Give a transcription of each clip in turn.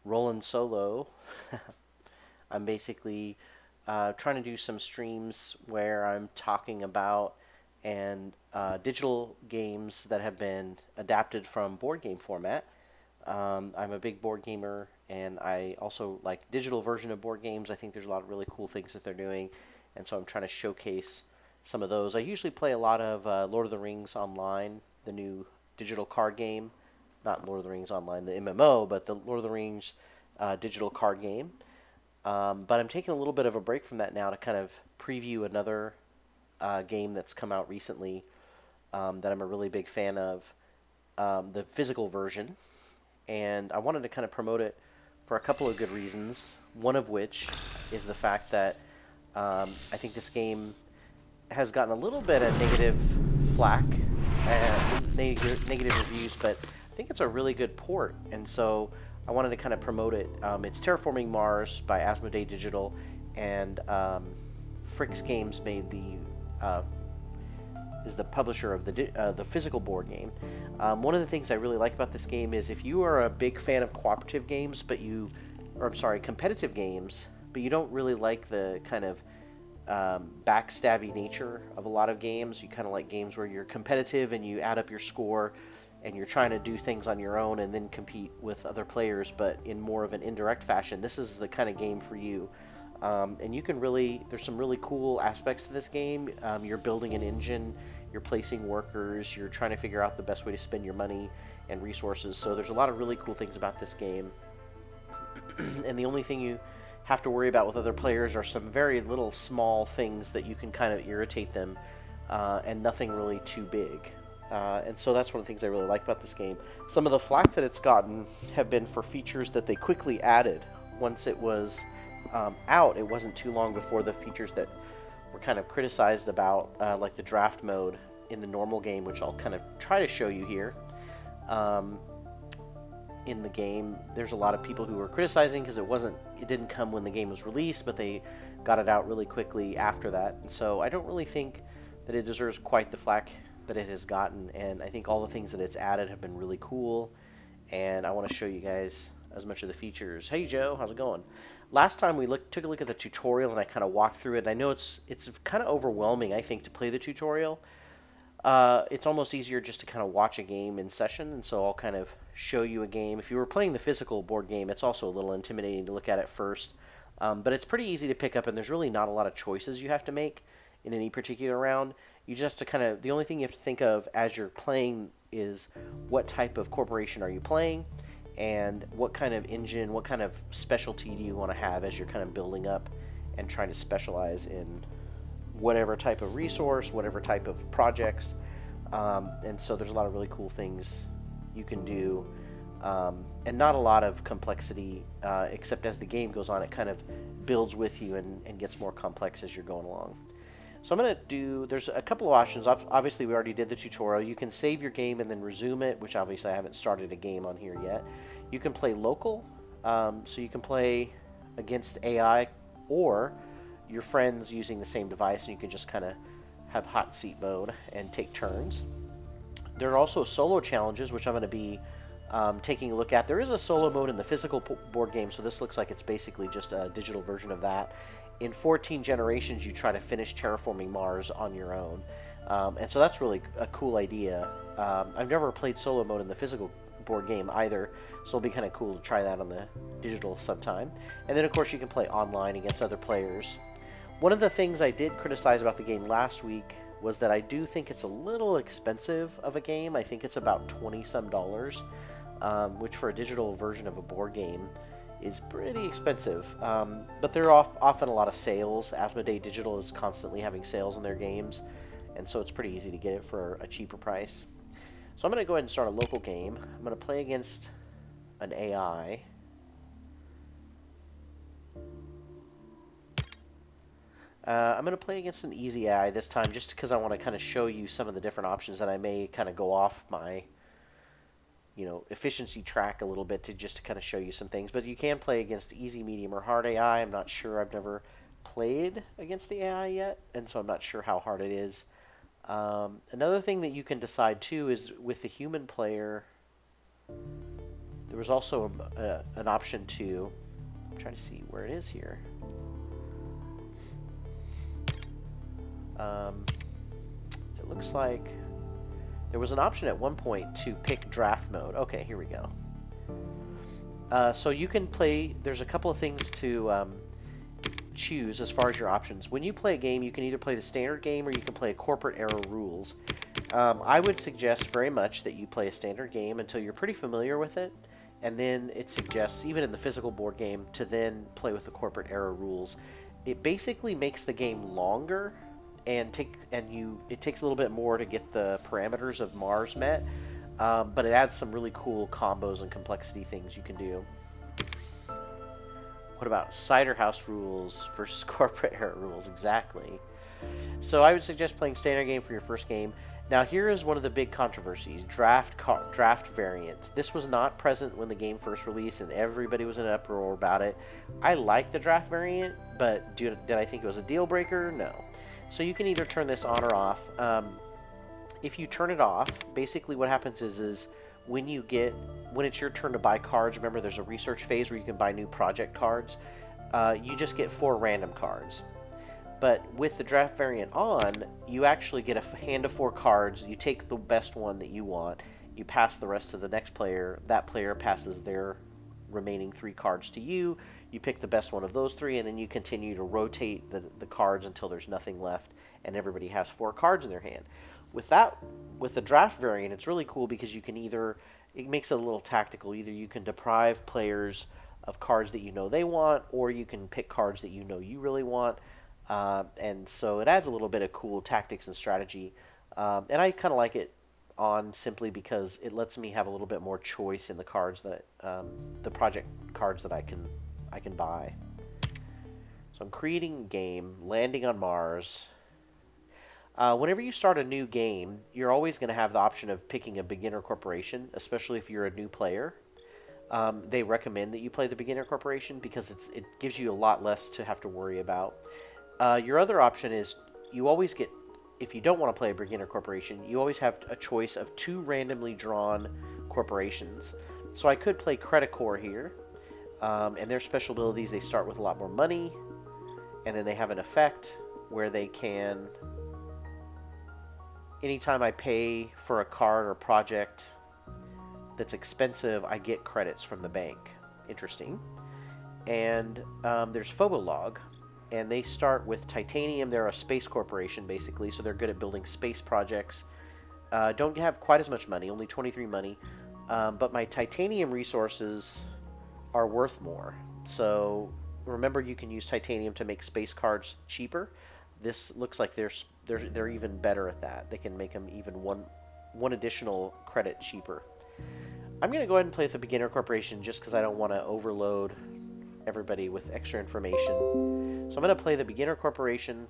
rolling solo. I'm basically trying to do some streams where I'm talking about and digital games that have been adapted from board game format. I'm a big board gamer, and I also like digital version of board games. I think there's a lot of really cool things that they're doing, and so I'm trying to showcase some of those. I usually play a lot of Lord of the Rings Online, the new digital card game. Not Lord of the Rings Online, the MMO, but the Lord of the Rings digital card game. But I'm taking a little bit of a break from that now to kind of preview another game that's come out recently that I'm a really big fan of, the physical version. And I wanted to kind of promote it for a couple of good reasons. One of which is the fact that I think this game has gotten a little bit of negative flack, negative reviews, but I think it's a really good port, and so I wanted to kind of promote it. It's Terraforming Mars by Asmodee Digital, and Fricks Games made is the publisher of the physical board game. One of the things I really like about this game is if you are a big fan of cooperative games, competitive games, but you don't really like the kind of backstabby nature of a lot of games. You kind of like games where you're competitive and you add up your score and you're trying to do things on your own and then compete with other players, but in more of an indirect fashion. This is the kind of game for you. And you can there's some really cool aspects to this game. You're building an engine, you're placing workers, you're trying to figure out the best way to spend your money and resources. So there's a lot of really cool things about this game. And the only thing you have to worry about with other players are some very little small things that you can kind of irritate them, and nothing really too big. And so that's one of the things I really like about this game. Some of the flack that it's gotten have been for features that they quickly added once it was out. It wasn't too long before the features that were kind of criticized about, like the draft mode in the normal game, which I'll kind of try to show you here. In the game, there's a lot of people who were criticizing because it didn't come when the game was released, but they got it out really quickly after that. And so I don't really think that it deserves quite the flack that it has gotten, and I think all the things that it's added have been really cool, and I want to show you guys as much of the features. Hey Joe, how's it going? Last time we took a look at the tutorial and I kind of walked through it, and I know it's kind of overwhelming, I think, to play the tutorial. It's almost easier just to kind of watch a game in session, and so I'll kind of show you a game. If you were playing the physical board game, it's also a little intimidating to look at it first, but it's pretty easy to pick up, and there's really not a lot of choices you have to make in any particular round. You just have to kind of, the only thing you have to think of as you're playing is what type of corporation are you playing, and what kind of engine, what kind of specialty do you want to have as you're kind of building up and trying to specialize in whatever type of resource, whatever type of projects. And so there's a lot of really cool things you can do, and not a lot of complexity, except as the game goes on, it kind of builds with you and gets more complex as you're going along. So I'm going to there's a couple of options. Obviously, we already did the tutorial. You can save your game and then resume it, which obviously I haven't started a game on here yet. You can play local, so you can play against AI or your friends using the same device, and you can just kind of have hot seat mode and take turns. There are also solo challenges, which I'm going to be taking a look at. There is a solo mode in the physical board game, so this looks like it's basically just a digital version of that. In 14 generations, you try to finish Terraforming Mars on your own. And so that's really a cool idea. I've never played solo mode in the physical board game either, so it'll be kind of cool to try that on the digital sometime. And then, of course, you can play online against other players. One of the things I did criticize about the game last week was that I do think it's a little expensive of a game. I think it's about $20-some, which for a digital version of a board game is pretty expensive. But there are often a lot of sales. Asmodee Digital is constantly having sales on their games, and so it's pretty easy to get it for a cheaper price. So I'm going to go ahead and start a local game. I'm going to play against an AI. I'm going to play against an easy AI this time, just because I want to kind of show you some of the different options, and I may kind of go off my efficiency track a little bit to kind of show you some things. But you can play against easy, medium, or hard AI. I'm not sure. I've never played against the AI yet, and so I'm not sure how hard it is. Another thing that you can decide too is with the human player, There was also an option to, I'm trying to see where it is here. It looks like there was an option at one point to pick draft mode. Okay, here we go. So you can play, there's a couple of things to choose as far as your options. When you play a game, you can either play the standard game or you can play a corporate era rules. I would suggest very much that you play a standard game until you're pretty familiar with it, and then it suggests, even in the physical board game, to then play with the corporate era rules. It basically makes the game longer, and it takes a little bit more to get the parameters of Mars met, but it adds some really cool combos and complexity things you can do. What about cider house rules versus corporate era rules? Exactly. So I would suggest playing standard game for your first game. Now here is one of the big controversies: draft variant. This was not present when the game first released, and everybody was in an uproar about it. I like the draft variant, but did I think it was a deal breaker? No. So you can either turn this on or off. If you turn it off, basically what happens is when it's your turn to buy cards, remember there's a research phase where you can buy new project cards, you just get 4 random cards. But with the draft variant on, you actually get a hand of 4 cards. You take the best one that you want, you pass the rest to the next player, that player passes their remaining 3 cards to you, you pick the best one of those 3, and then you continue to rotate the cards until there's nothing left and everybody has 4 cards in their hand. With the draft variant, it's really cool because you can it makes it a little tactical. Either you can deprive players of cards that you know they want, or you can pick cards that you know you really want. And so it adds a little bit of cool tactics and strategy. And I kind of like it on simply because it lets me have a little bit more choice in the cards that the project cards that I can buy. So I'm creating a game, landing on Mars. Whenever you start a new game, you're always going to have the option of picking a beginner corporation, especially if you're a new player. They recommend that you play the beginner corporation because it gives you a lot less to have to worry about. Your other option is you always get, if you don't want to play a beginner corporation, you always have a choice of 2 randomly drawn corporations. So I could play Credicore here, and their special abilities, they start with a lot more money, and then they have an effect where they can, anytime I pay for a card or project that's expensive, I get credits from the bank. Interesting. And there's Phobologue, and they start with Titanium. They're a space corporation, basically, so they're good at building space projects. Don't have quite as much money, only 23 money, but my Titanium resources are worth more. So remember, you can use Titanium to make space cards cheaper. This looks like they're even better at that. They can make them even one additional credit cheaper. I'm going to go ahead and play with the beginner corporation just because I don't want to overload everybody with extra information. So I'm going to play the beginner corporation.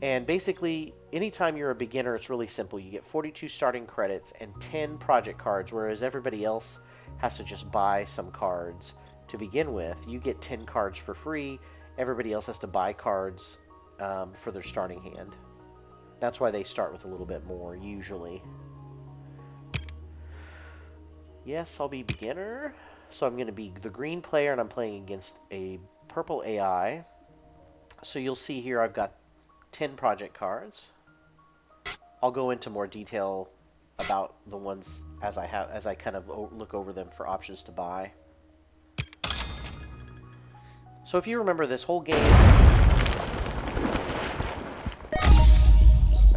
And basically, anytime you're a beginner, it's really simple. You get 42 starting credits and 10 project cards, whereas everybody else has to just buy some cards to begin with. You get 10 cards for free. Everybody else has to buy cards for their starting hand. That's why they start with a little bit more, usually. Yes, I'll be beginner. So I'm going to be the green player, and I'm playing against a purple AI. So you'll see here I've got 10 project cards. I'll go into more detail about the ones as I kind of look over them for options to buy. So if you remember this whole game...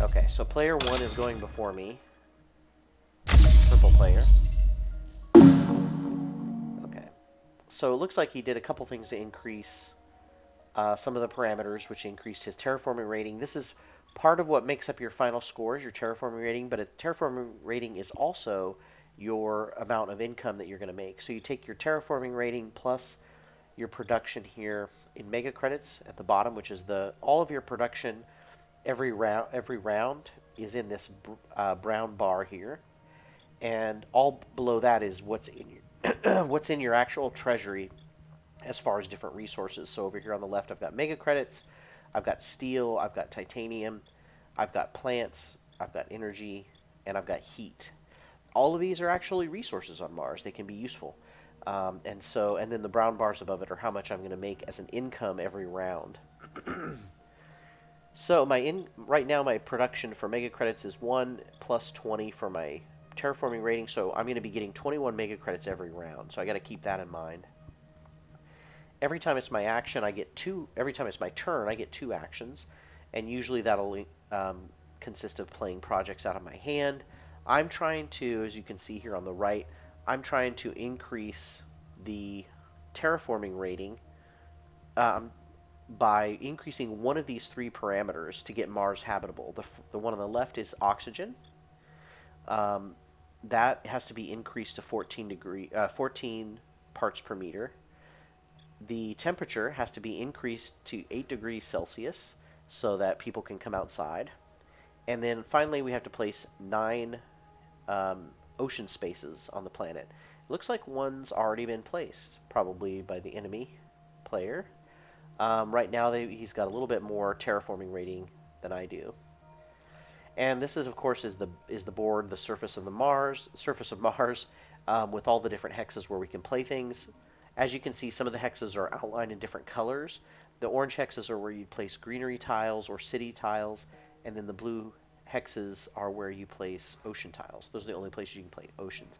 Okay, so player 1 is going before me. Purple player. Okay. So it looks like he did a couple things to increase some of the parameters, which increased his terraforming rating. This is part of what makes up your final scores, your terraforming rating, but a terraforming rating is also your amount of income that you're going to make. So you take your terraforming rating plus your production here in mega credits at the bottom, which is all of your production every round is in this brown bar here, and all below that is what's in your what's in your actual treasury as far as different resources. So over here on the left, I've got mega credits, I've got steel, I've got titanium, I've got plants, I've got energy, and I've got heat. all of these are actually resources on Mars. They can be useful. And then the brown bars above it are how much I'm going to make as an income every round. So right now my production for mega credits is 1 plus 20 for my terraforming rating. So I'm going to be getting 21 mega credits every round. So I got to keep that in mind. Every time it's my action, I get 2. Every time it's my turn, I get 2 actions, and usually that'll consist of playing projects out of my hand. I'm trying to, as you can see here on the right, I'm trying to increase the terraforming rating by increasing one of these 3 parameters to get Mars habitable. The one on the left is oxygen. That has to be increased to 14 parts per meter. The temperature has to be increased to 8 degrees Celsius so that people can come outside. And then finally we have to place 9 ocean spaces on the planet. It looks like one's already been placed, probably by the enemy player. Right now he's got a little bit more terraforming rating than I do. And this is, of course, is the board, the surface of Mars, with all the different hexes where we can play things. As you can see, some of the hexes are outlined in different colors. The orange hexes are where you place greenery tiles or city tiles, and then the blue hexes are where you place ocean tiles. Those are the only places you can play oceans.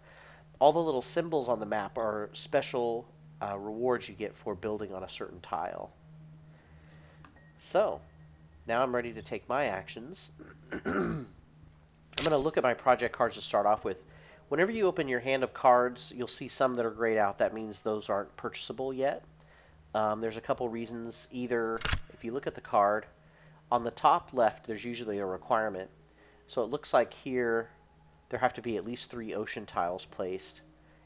All the little symbols on the map are special rewards you get for building on a certain tile. So, now I'm ready to take my actions. I'm going to look at my project cards to start off with. Whenever you open your hand of cards, you'll see some that are grayed out. That means those aren't purchasable yet. There's a couple reasons. Either, if you look at the card, on the top left, there's usually a requirement. So it looks like here there have to be at least 3 ocean tiles placed,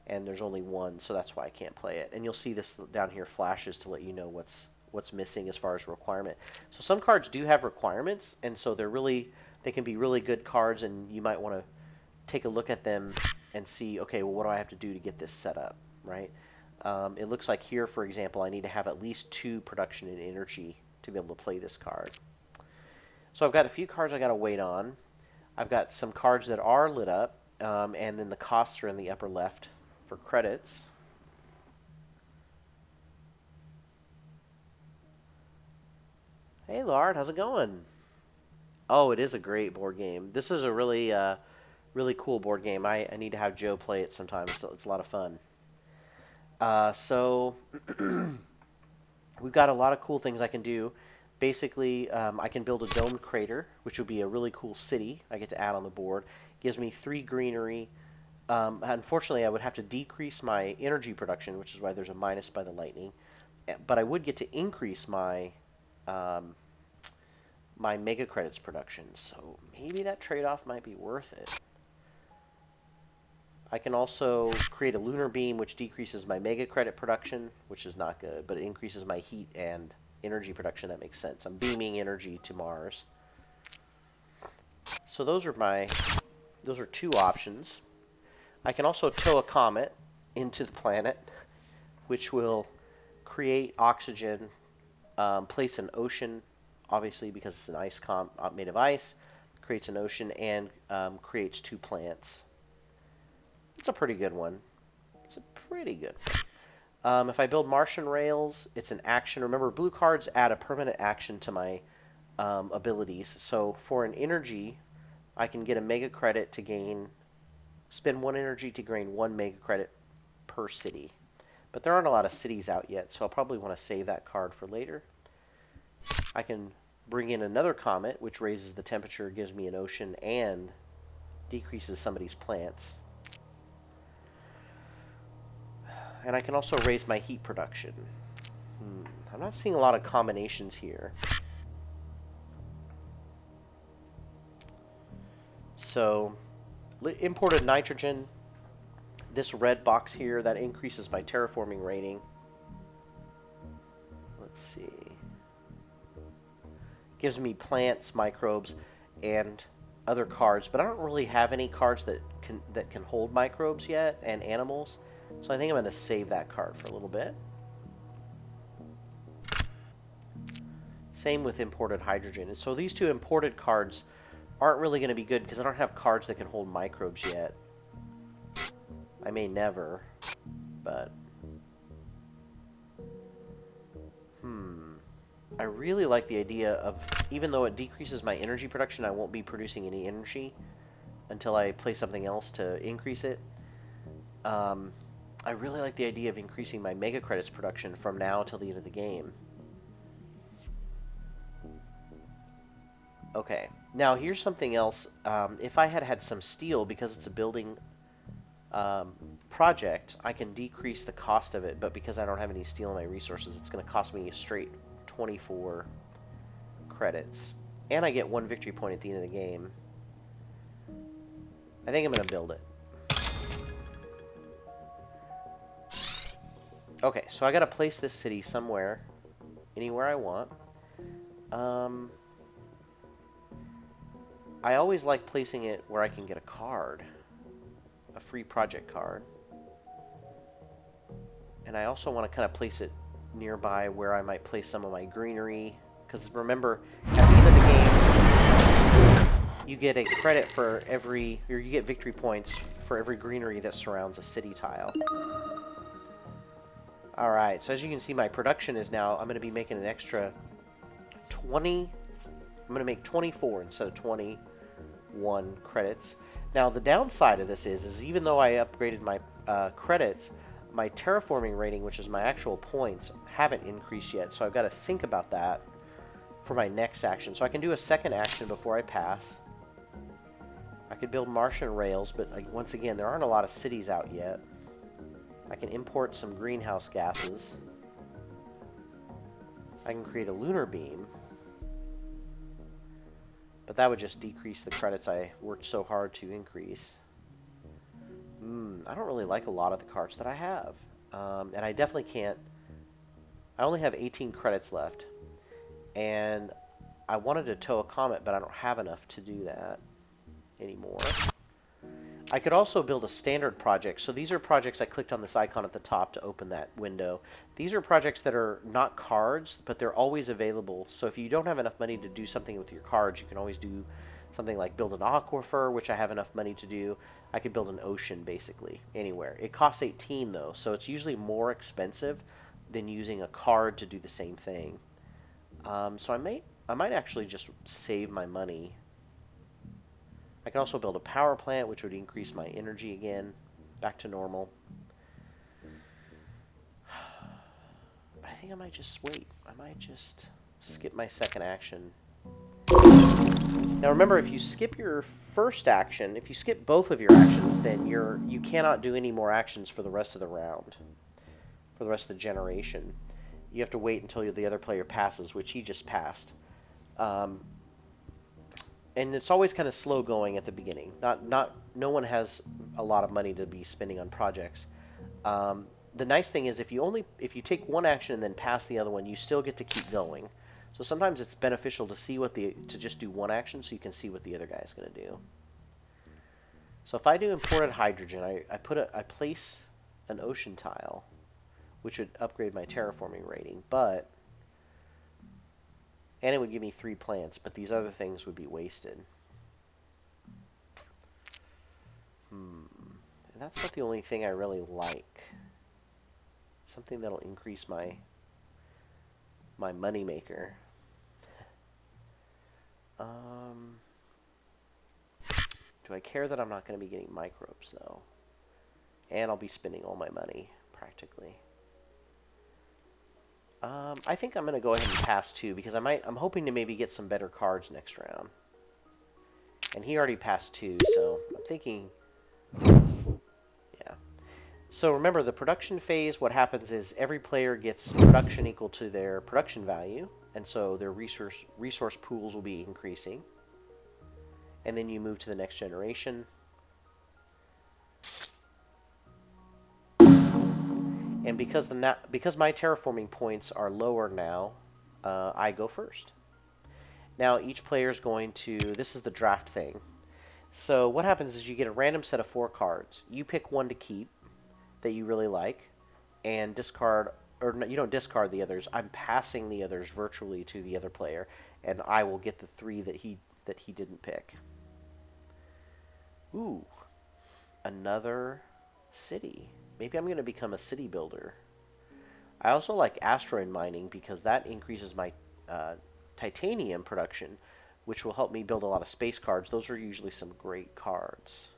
and there's only 1, so that's why I can't play it. And you'll see this down here flashes to let you know what's missing as far as requirement. So some cards do have requirements, and so they can be really good cards, and you might want to take a look at them and see, okay, well, what do I have to do to get this set up, right? It looks like here, for example, I need to have at least 2 production and energy to be able to play this card. So I've got a few cards I got to wait on. I've got some cards that are lit up, and then the costs are in the upper left for credits. Hey, Lard, how's it going? Oh, it is a great board game. This is a really cool board game. I need to have Joe play it sometime. So it's a lot of fun. So we've got a lot of cool things I can do. Basically, I can build a domed crater, which would be a really cool city I get to add on the board. Gives me 3 greenery. Unfortunately, I would have to decrease my energy production, which is why there's a minus by the lightning. But I would get to increase my my mega credits production. So maybe that trade-off might be worth it. I can also create a lunar beam, which decreases my mega credit production, which is not good, but it increases my heat and energy production. That makes sense. I'm beaming energy to Mars. So those are 2 options. I can also tow a comet into the planet, which will create oxygen, place an ocean, obviously because it's an ice made of ice, creates an ocean, and creates 2 plants. It's a pretty good one. It's a pretty good one. If I build Martian rails, it's an action. Remember, blue cards add a permanent action to my abilities. So for an energy, I can get a mega credit to spend 1 energy to gain 1 mega credit per city. But there aren't a lot of cities out yet, so I'll probably want to save that card for later. I can bring in another comet, which raises the temperature, gives me an ocean, and decreases somebody's plants. And I can also raise my heat production. I'm not seeing a lot of combinations here. So, imported nitrogen. This red box here, that increases my terraforming rating. Let's see. Gives me plants, microbes, and other cards, but I don't really have any cards that can hold microbes yet, and animals. So I think I'm going to save that card for a little bit. Same with imported hydrogen. And so these 2 imported cards aren't really going to be good because I don't have cards that can hold microbes yet. I may never, but... I really like the idea of, even though it decreases my energy production, I won't be producing any energy until I play something else to increase it. I really like the idea of increasing my mega credits production from now till the end of the game. Okay, now here's something else. If I had had some steel, because it's a building project, I can decrease the cost of it, but because I don't have any steel in my resources, it's going to cost me a straight 24 credits. And I get 1 victory point at the end of the game. I think I'm going to build it. Okay, so I got to place this city somewhere, anywhere I want. I always like placing it where I can get a card, a free project card. And I also want to kind of place it nearby where I might place some of my greenery. Because remember, at the end of the game, you get a credit for every, or you get victory points for every greenery that surrounds a city tile. Alright, so as you can see, my production is now, I'm going to be making an extra 20, I'm going to make 24 instead of 21 credits. Now, the downside of this is even though I upgraded my credits, my terraforming rating, which is my actual points, haven't increased yet, so I've got to think about that for my next action. So I can do a second action before I pass. I could build Martian rails, but like, once again, there aren't a lot of cities out yet. I can import some greenhouse gases. I can create a lunar beam. But that would just decrease the credits I worked so hard to increase. I don't really like a lot of the cards that I have. And I definitely can't... I only have 18 credits left. And I wanted to tow a comet, but I don't have enough to do that anymore. I could also build a standard project. So these are projects, I clicked on this icon at the top to open that window. These are projects that are not cards, but they're always available. So if you don't have enough money to do something with your cards, you can always do something like build an aquifer, which I have enough money to do. I could build an ocean, basically, anywhere. It costs 18, though, so it's usually more expensive than using a card to do the same thing. So I might actually just save my money. I can also build a power plant, which would increase my energy again, back to normal. But I think I might just wait. I might just skip my second action. Now remember, if you skip your first action, if you skip both of your actions, then you cannot do any more actions for the rest of the round, for the rest of the generation. You have to wait until the other player passes, which he just passed. And it's always kind of slow going at the beginning. No one has a lot of money to be spending on projects. The nice thing is if you take one action and then pass the other one, you still get to keep going. So sometimes it's beneficial to see to just do one action so you can see what the other guy is going to do. So if I do imported hydrogen, I place an ocean tile, which would upgrade my terraforming rating, and it would give me 3 plants, but these other things would be wasted. And that's not the only thing I really like. Something that'll increase my money maker. Do I care that I'm not going to be getting microbes, though? And I'll be spending all my money, practically. I think I'm going to go ahead and pass 2, because I'm hoping to maybe get some better cards next round. And he already passed 2, so I'm thinking... Yeah. So remember, the production phase, what happens is every player gets production equal to their production value, and so their resource pools will be increasing. And then you move to the next generation. And because my terraforming points are lower now, I go first. Now each player is going to... This is the draft thing. So what happens is you get a random set of 4 cards. You pick one to keep that you really like, and discard... Or no, you don't discard the others. I'm passing the others virtually to the other player, and I will get the 3 that he didn't pick. Ooh, another City. Maybe I'm going to become a city builder. I also like asteroid mining because that increases my titanium production, which will help me build a lot of space cards. Those are usually some great cards.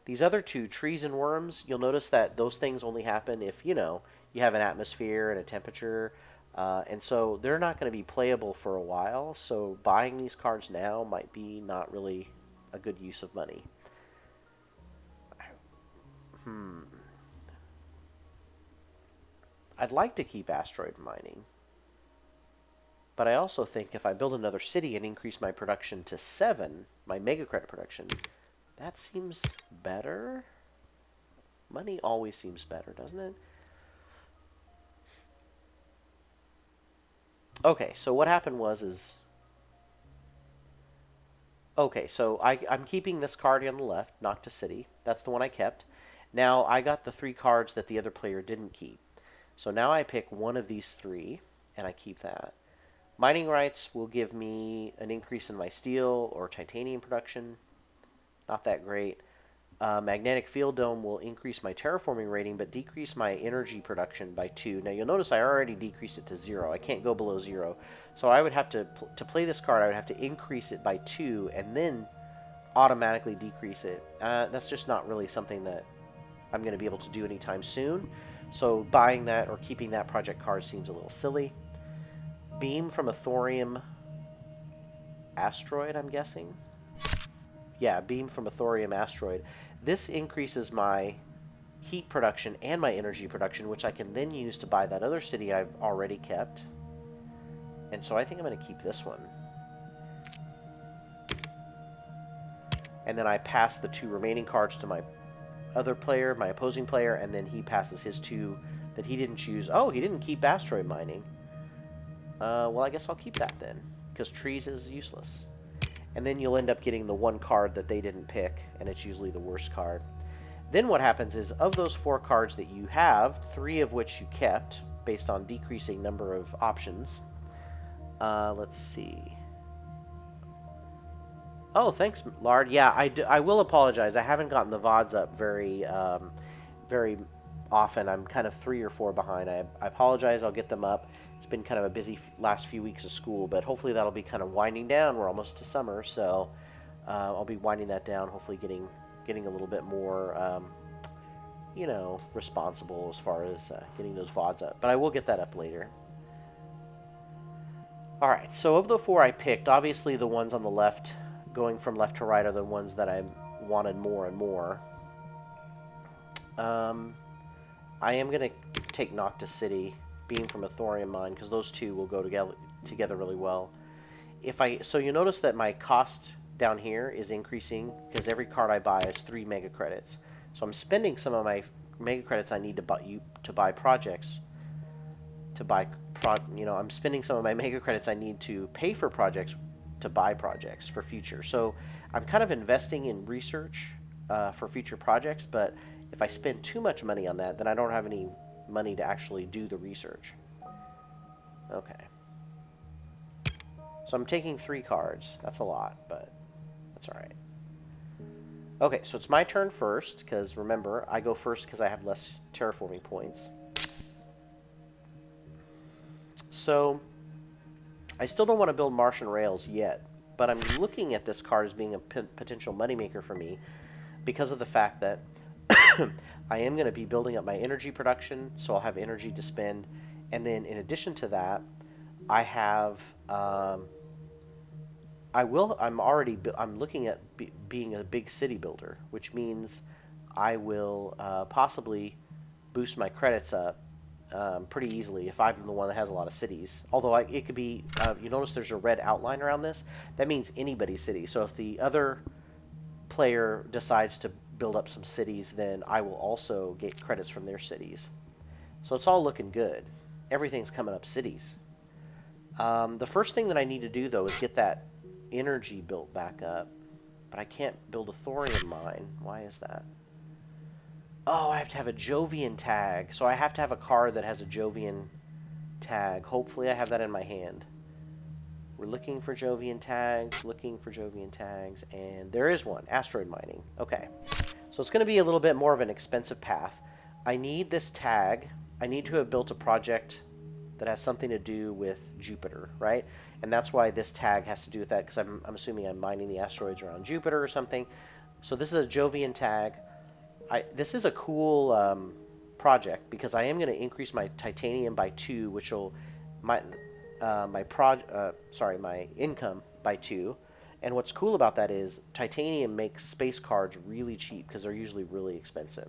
These other two, trees and worms, you'll notice that those things only happen if, you know, you have an atmosphere and a temperature. And so they're not going to be playable for a while. So buying these cards now might be not really a good use of money. I'd like to keep asteroid mining. But I also think if I build another city and increase my production to 7, my mega credit production, that seems better. Money always seems better, doesn't it? Okay, so what happened was. Okay, so I'm keeping this card on the left, Knock to City. That's the one I kept. Now I got the 3 cards that the other player didn't keep. So now I pick one of these 3, and I keep that. Mining rights will give me an increase in my steel or titanium production. Not that great. Magnetic field dome will increase my terraforming rating, but decrease my energy production by 2. Now you'll notice I already decreased it to 0. I can't go below 0. So I would have to play this card, I would have to increase it by 2 and then automatically decrease it. That's just not really something that I'm going to be able to do anytime soon. So buying that or keeping that project card seems a little silly. Beam from a thorium asteroid, I'm guessing. Yeah, beam from a thorium asteroid. This increases my heat production and my energy production, which I can then use to buy that other city I've already kept. And so I think I'm going to keep this one. And then I pass the 2 remaining cards to my other player, my opposing player, and then he passes his 2 that he didn't choose. Oh, he didn't keep asteroid mining. Well, I guess I'll keep that then, because trees is useless. And then you'll end up getting the 1 card that they didn't pick, and it's usually the worst card. Then what happens is, of those 4 cards that you have, 3 of which you kept, based on decreasing number of options. Let's see. Oh, thanks, Lard. Yeah, I will apologize. I haven't gotten the VODs up very often. I'm kind of 3 or 4 behind. I apologize. I'll get them up. It's been kind of a busy last few weeks of school, but hopefully that'll be kind of winding down. We're almost to summer, so I'll be winding that down. Hopefully getting a little bit more, responsible as far as getting those VODs up. But I will get that up later. All right. So of the 4 I picked, obviously the ones on the left, going from left to right, are the ones that I wanted more and more. I am gonna take Noctis City, beam from a thorium mine, because those 2 will go together really well. So you notice that my cost down here is increasing because every card I buy is 3 mega credits. So I'm spending some of my mega credits I need to buy projects. I'm spending some of my mega credits I need to pay for projects to buy projects for future. So I'm kind of investing in research for future projects, but if I spend too much money on that, then I don't have any money to actually do the research. Okay. So I'm taking 3 cards. That's a lot, but that's all right. Okay, so it's my turn first, because remember, I go first because I have less terraforming points. So I still don't want to build Martian rails yet, but I'm looking at this card as being a potential moneymaker for me because of the fact that I am going to be building up my energy production, so I'll have energy to spend. And then in addition to that, I have, I'm looking at being a big city builder, which means I will possibly boost my credits up pretty easily if I'm the one that has a lot of cities. Although it could be, you notice there's a red outline around this. That means anybody's city. So if the other player decides to build up some cities, then I will also get credits from their cities. So it's all looking good. Everything's coming up cities. The first thing that I need to do, though, is get that energy built back up. But I can't build a thorium mine. Why is that? Oh, I have to have a Jovian tag. So I have to have a card that has a Jovian tag. Hopefully I have that in my hand. We're looking for Jovian tags, and there is one. Asteroid mining. Okay. So it's going to be a little bit more of an expensive path. I need this tag. I need to have built a project that has something to do with Jupiter, right? And that's why this tag has to do with that, because I'm assuming I'm mining the asteroids around Jupiter or something. So this is a Jovian tag. This is a cool project because I am going to increase my titanium by 2, which will my my income by 2. And what's cool about that is titanium makes space cards really cheap because they're usually really expensive.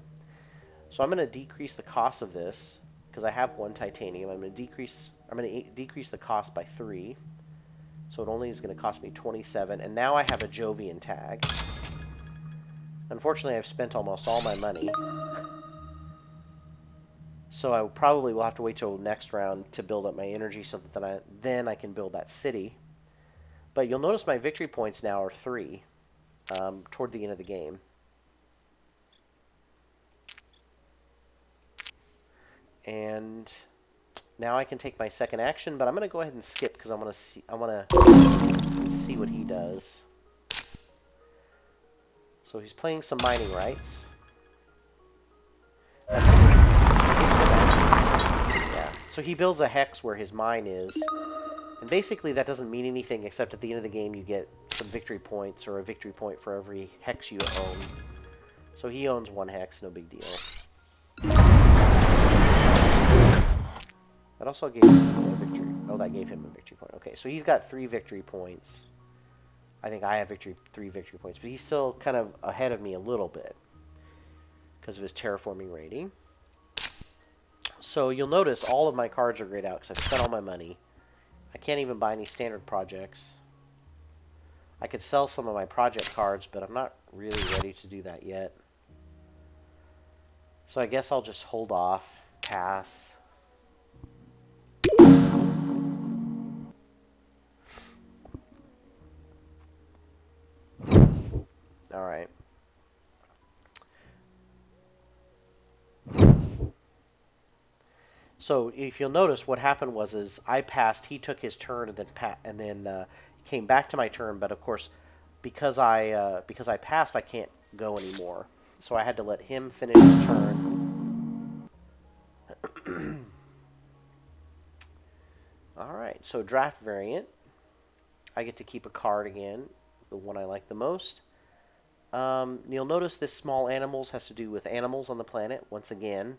So I'm going to decrease the cost of this because I have 1 titanium. I'm going to decrease the cost by 3. So it only is going to cost me 27. And now I have a Jovian tag. Unfortunately, I've spent almost all my money. So I probably will have to wait till next round to build up my energy so that then I can build that city. But you'll notice my victory points now are 3 toward the end of the game. And now I can take my second action, but I'm going to go ahead and skip because I want to see what he does. So he's playing some mining rights. Yeah. So he builds a hex where his mine is. And basically that doesn't mean anything except at the end of the game you get some victory points or a victory point for every hex you own. So he owns 1 hex, no big deal. That also gave him a victory. Oh, that gave him a victory point. Okay, so he's got 3 victory points. I think I have 3 victory points, but he's still kind of ahead of me a little bit because of his terraforming rating. So you'll notice all of my cards are grayed out because I've spent all my money. I can't even buy any standard projects. I could sell some of my project cards, but I'm not really ready to do that yet. So I guess I'll just hold off, pass. All right. So if you'll notice, what happened was I passed, he took his turn, and then came back to my turn. But of course, because I passed, I can't go anymore. So I had to let him finish his turn. All right. So draft variant. I get to keep a card again, the one I like the most. You'll notice this small animals has to do with animals on the planet once again.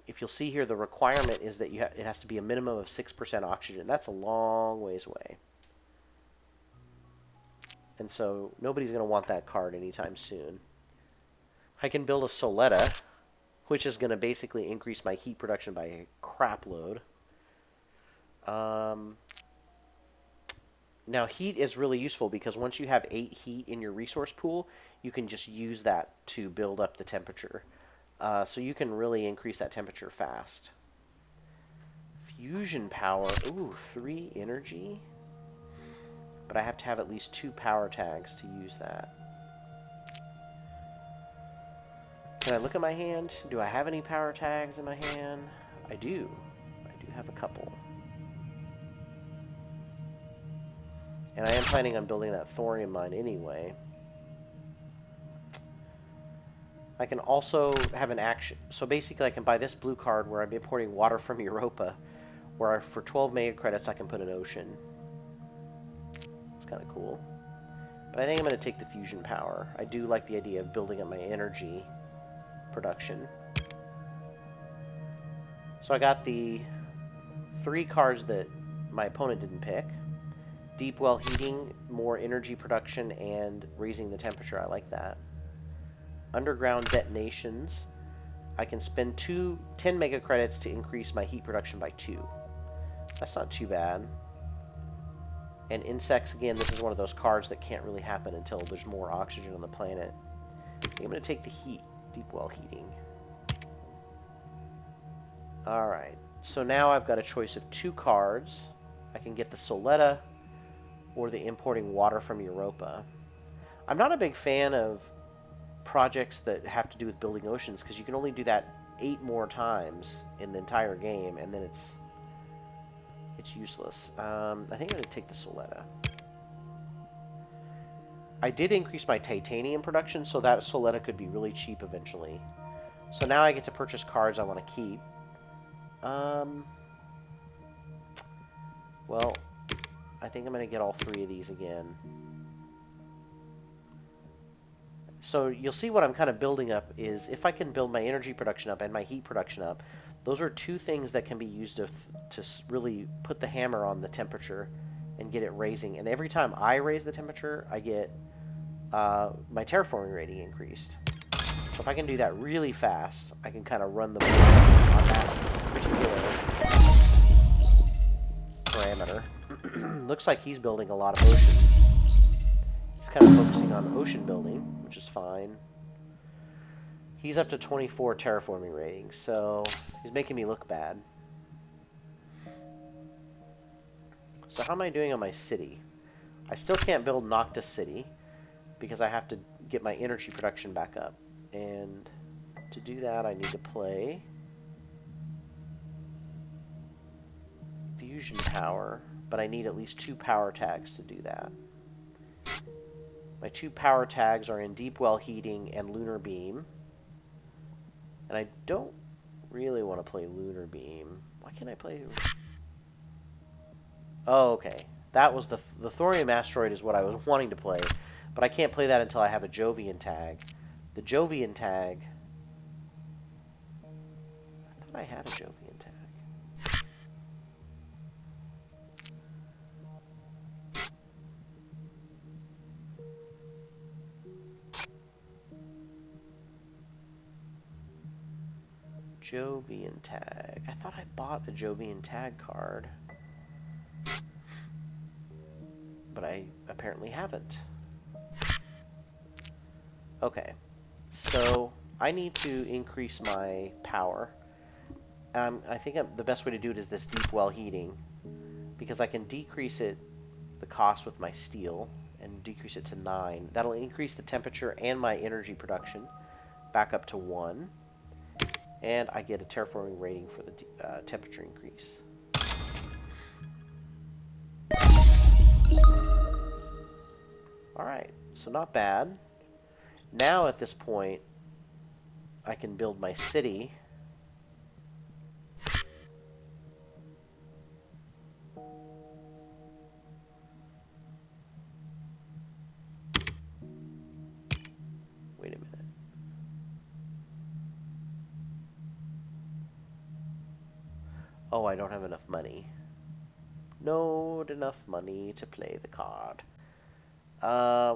If you'll see here, the requirement is that it has to be a minimum of 6% oxygen. That's a long ways away. And so nobody's going to want that card anytime soon. I can build a Soletta, which is going to basically increase my heat production by a crap load. Now, heat is really useful because once you have 8 heat in your resource pool, you can just use that to build up the temperature. So you can really increase that temperature fast. Fusion power. Ooh, 3 energy. But I have to have at least 2 power tags to use that. Can I look at my hand? Do I have any power tags in my hand? I do. I do have a couple. And I am planning on building that thorium mine anyway. I can also have an action. So basically I can buy this blue card where I'm importing water from Europa, where for 12 mega credits I can put an ocean. It's kind of cool. But I think I'm going to take the fusion power. I do like the idea of building up my energy production. So I got the 3 cards that my opponent didn't pick. Deep well heating, more energy production, and raising the temperature. I like that. Underground detonations. I can spend 10 mega credits to increase my heat production by 2. That's not too bad. And insects, again, this is one of those cards that can't really happen until there's more oxygen on the planet. I'm going to take the heat, deep well heating. Alright, so now I've got a choice of 2 cards. I can get the Soletta or the importing water from Europa. I'm not a big fan of projects that have to do with building oceans because you can only do that 8 more times in the entire game, and then it's useless. I think I'm going to take the Soletta. I did increase my titanium production, so that Soletta could be really cheap eventually. So now I get to purchase cards I want to keep. Well, I think I'm going to get all 3 of these again. So you'll see what I'm kind of building up is if I can build my energy production up and my heat production up, those are 2 things that can be used to really put the hammer on the temperature and get it raising. And every time I raise the temperature, I get my terraforming rating increased. So if I can do that really fast, I can kind of run the board on that particular parameter. Looks like he's building a lot of oceans. He's kind of focusing on ocean building, which is fine. He's up to 24 terraforming ratings, so he's making me look bad. So how am I doing on my city? I still can't build Noctis City because I have to get my energy production back up. And to do that, I need to play Fusion Power, but I need at least 2 power tags to do that. My 2 power tags are in Deep Well Heating and Lunar Beam. And I don't really want to play Lunar Beam. Why can't I play... Oh, okay. That was the Thorium Asteroid is what I was wanting to play. But I can't play that until I have a Jovian tag. The Jovian tag... I thought I had a Jovian tag. Jovian tag. I thought I bought a Jovian tag card. But I apparently haven't. Okay. So, I need to increase my power. I think the best way to do it is this Deep Well Heating. Because I can decrease the cost with my steel and decrease it to 9. That'll increase the temperature and my energy production back up to 1. And I get a terraforming rating for the temperature increase. Alright, so not bad. Now at this point, I can build my city. Wait a minute. Oh, I don't have enough money. Not enough money to play the card.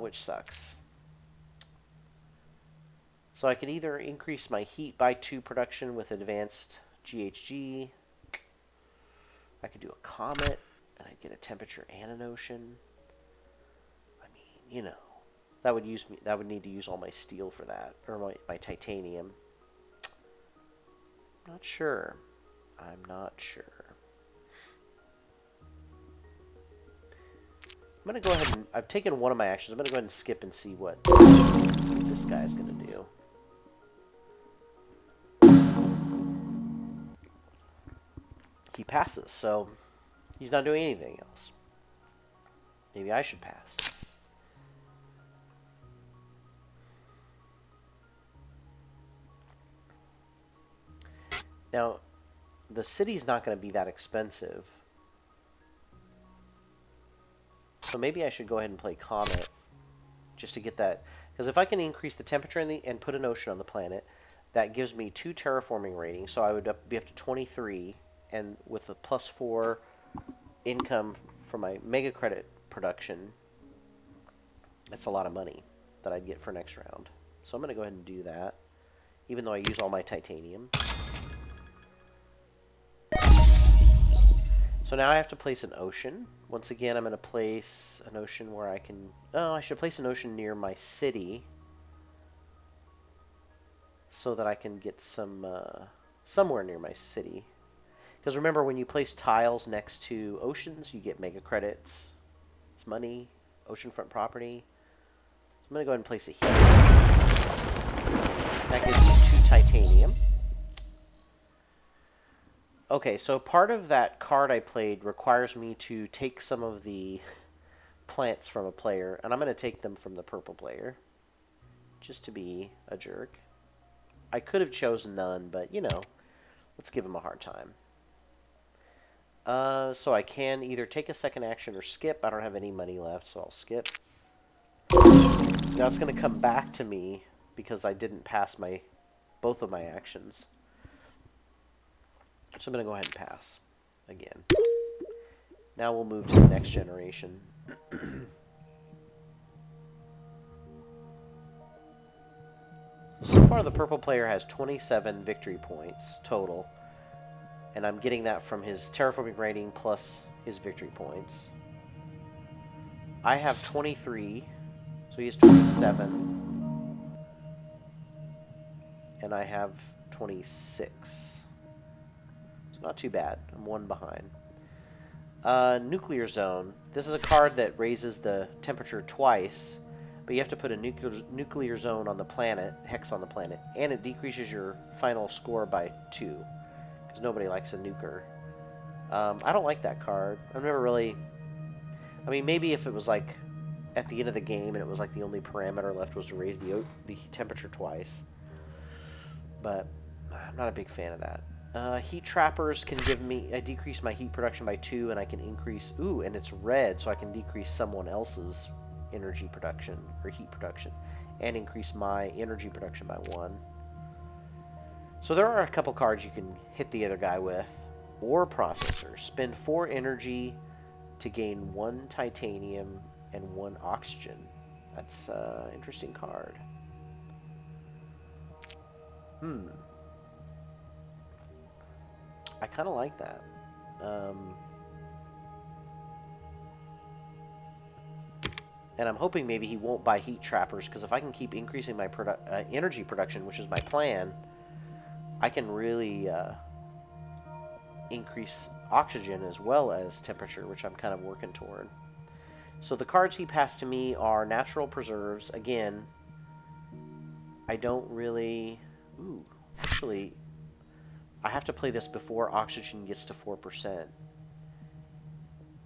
Which sucks. So I can either increase my heat by 2 production with advanced GHG. I could do a comet, and I'd get a temperature and an ocean. I mean, you know, that would need to use all my steel for that, or my titanium. Not sure. I'm not sure. I'm going to go ahead and... I've taken one of my actions. I'm going to go ahead and skip and see what this guy's going to do. He passes, so he's not doing anything else. Maybe I should pass. Now, the city's not going to be that expensive. So maybe I should go ahead and play Comet, just to get that. Because if I can increase the temperature and put an ocean on the planet, that gives me 2 terraforming ratings. So I would be up to 23, and with a +4 income for my mega credit production, that's a lot of money that I'd get for next round. So I'm going to go ahead and do that, even though I use all my titanium. So now I have to place an ocean. Once again, I'm going to place an ocean where I can... Oh, I should place an ocean near my city so that I can get some somewhere near my city. Because remember, when you place tiles next to oceans, you get mega credits. It's money, oceanfront property. So I'm going to go ahead and place it here. That gives me 2 titanium. Okay, so part of that card I played requires me to take some of the plants from a player, and I'm going to take them from the purple player, just to be a jerk. I could have chosen none, but, you know, let's give him a hard time. So I can either take a second action or skip. I don't have any money left, so I'll skip. Now it's going to come back to me because I didn't pass both of my actions. So I'm going to go ahead and pass again. Now we'll move to the next generation. So far, the purple player has 27 victory points total. And I'm getting that from his terraforming rating plus his victory points. I have 23, so he has 27. And I have 26. So not too bad. I'm one behind. Nuclear Zone. This is a card that raises the temperature twice, but you have to put a nuclear zone on the planet, hex on the planet, and it decreases your final score by 2, because nobody likes a nuker. I don't like that card. I've never really... I mean, maybe if it was like at the end of the game and it was like the only parameter left was to raise the temperature twice. But I'm not a big fan of that. Heat trappers can give me... I decrease my heat production by 2, and I can increase... Ooh, and it's red, so I can decrease someone else's energy production, or heat production, and increase my energy production by 1. So there are a couple cards you can hit the other guy with. Ore processor. Spend 4 energy to gain 1 titanium and 1 oxygen. That's an interesting card. I kind of like that. And I'm hoping maybe he won't buy heat trappers, because if I can keep increasing my energy production, which is my plan, I can really increase oxygen as well as temperature, which I'm kind of working toward. So the cards he passed to me are natural preserves. Again, I don't really... Ooh, actually... I have to play this before oxygen gets to 4%.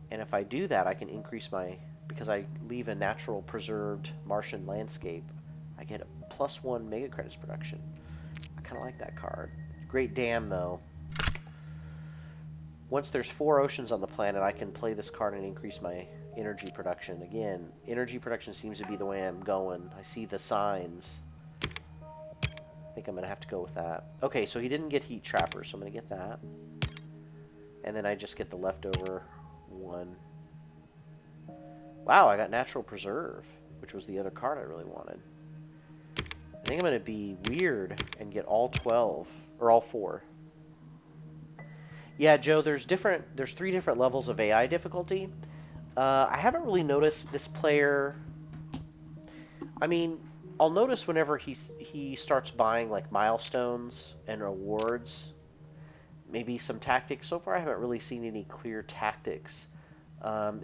And if I do that, I can increase my... Because I leave a natural preserved Martian landscape, I get a +1 mega credits production. I kind of like that card. Great Dam, though. Once there's 4 oceans on the planet, I can play this card and increase my energy production. Again, energy production seems to be the way I'm going. I see the signs. I think I'm going to have to go with that. Okay, so he didn't get heat trappers, so I'm going to get that. And then I just get the leftover 1. Wow, I got natural preserve, which was the other card I really wanted. I think I'm going to be weird and get all 12, or all 4. Yeah, Joe, there's 3 different levels of AI difficulty. I haven't really noticed this player... I mean... I'll notice whenever he starts buying like milestones and rewards, maybe some tactics. So far, I haven't really seen any clear tactics, but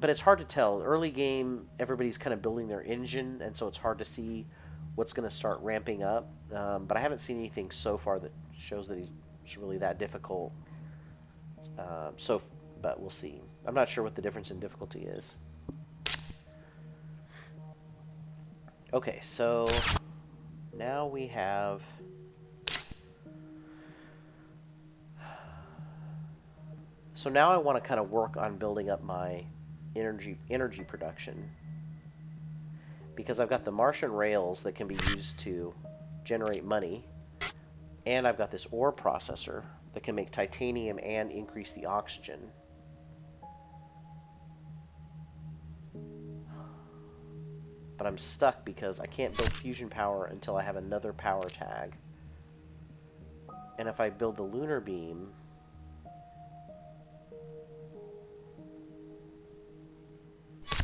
it's hard to tell. Early game, everybody's kind of building their engine, and so it's hard to see what's going to start ramping up. But I haven't seen anything so far that shows that he's really that difficult. But we'll see. I'm not sure what the difference in difficulty is. Okay, so now we have... So now I want to kind of work on building up my energy production. Because I've got the Martian rails that can be used to generate money. And I've got this ore processor that can make titanium and increase the oxygen. But I'm stuck because I can't build fusion power until I have another power tag. And if I build the lunar beam,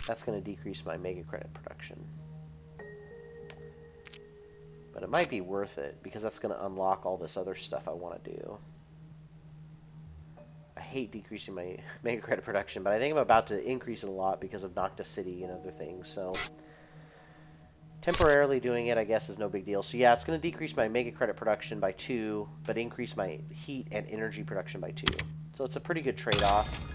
that's going to decrease my mega credit production. But it might be worth it, because that's going to unlock all this other stuff I want to do. I hate decreasing my mega credit production, but I think I'm about to increase it a lot because of Noctis City and other things, so... Temporarily doing it, I guess, is no big deal. So yeah, it's going to decrease my mega credit production by 2, but increase my heat and energy production by 2. So it's a pretty good trade-off.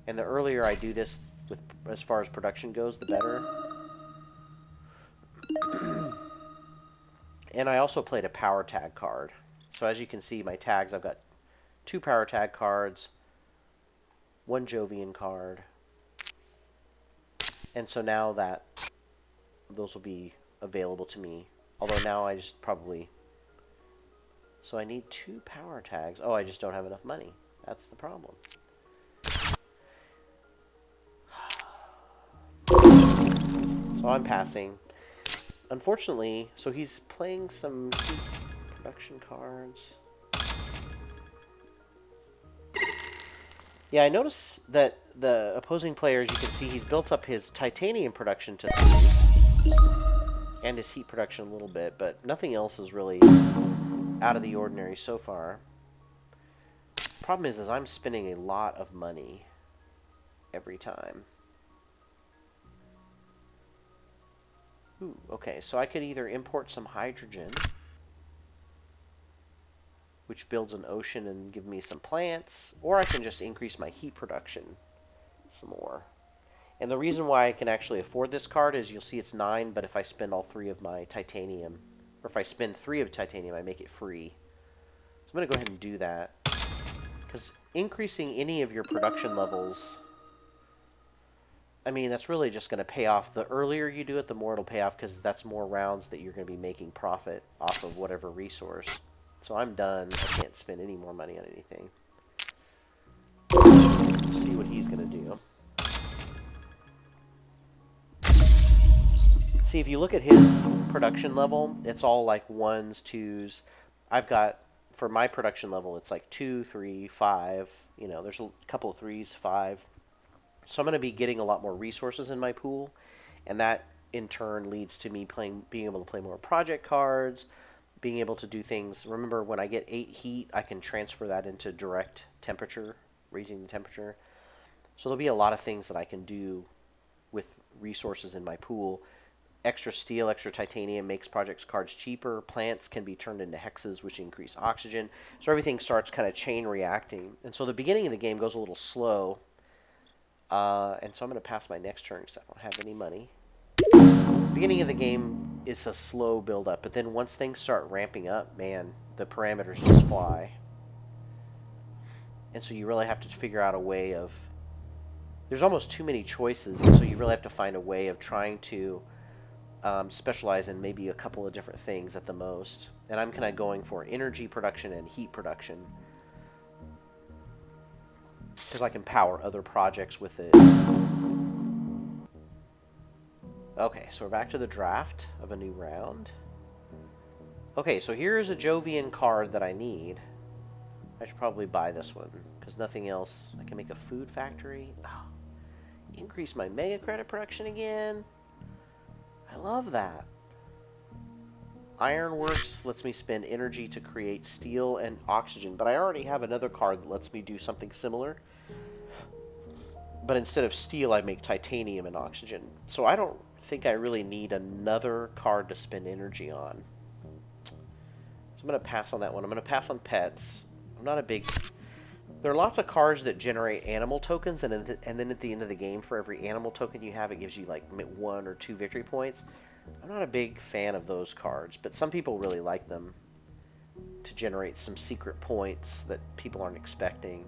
And the earlier I do this, with as far as production goes, the better. And I also played a power tag card. So as you can see, my tags, I've got 2 power tag cards, 1 Jovian card. And so now that those will be available to me. Although now I just probably... So I need 2 power tags. Oh, I just don't have enough money. That's the problem. So I'm passing. Unfortunately, so he's playing some heat production cards. Yeah, I notice that the opposing player, as you can see, he's built up his titanium production to 3, and his heat production a little bit, but nothing else is really out of the ordinary so far. Problem is I'm spending a lot of money every time. Ooh, okay, so I could either import some hydrogen, which builds an ocean and give me some plants, or I can just increase my heat production some more. And the reason why I can actually afford this card is you'll see it's 9, but if I spend all 3 of my titanium, or if I spend 3 of titanium, I make it free. So I'm going to go ahead and do that. Because increasing any of your production levels, I mean, that's really just going to pay off. The earlier you do it, the more it'll pay off, because that's more rounds that you're going to be making profit off of whatever resource. So I'm done. I can't spend any more money on anything. Let's see what he's going to do. See, if you look at his production level, it's all like 1s, 2s. I've got, for my production level, it's like 2, 3, 5. You know, there's a couple of 3s, 5. So I'm going to be getting a lot more resources in my pool, and that in turn leads to me being able to play more project cards, being able to do things. Remember, when I get 8 heat, I can transfer that into direct temperature, raising the temperature. So there'll be a lot of things that I can do with resources in my pool. Extra steel, extra titanium makes projects cards cheaper. Plants can be turned into hexes, which increase oxygen. So everything starts kind of chain reacting. And so the beginning of the game goes a little slow. And so I'm going to pass my next turn because I don't have any money. Beginning of the game is a slow build up, but then once things start ramping up, man, the parameters just fly. And so you really have to figure out a way of... There's almost too many choices, and so you really have to find a way of trying to specialize in maybe a couple of different things at the most. And I'm kind of going for energy production and heat production, because I can power other projects with it. Okay, so we're back to the draft of a new round. Okay, so here's a Jovian card that I need. I should probably buy this one, because nothing else. I can make a food factory. Oh, increase my mega credit production again. I love that. Ironworks lets me spend energy to create steel and oxygen, but I already have another card that lets me do something similar. But instead of steel, I make titanium and oxygen. So I don't think I really need another card to spend energy on. So I'm going to pass on that one. I'm going to pass on pets. I'm not a big... There are lots of cards that generate animal tokens, and then at the end of the game, for every animal token you have, it gives you like 1 or 2 victory points. I'm not a big fan of those cards, but some people really like them to generate some secret points that people aren't expecting.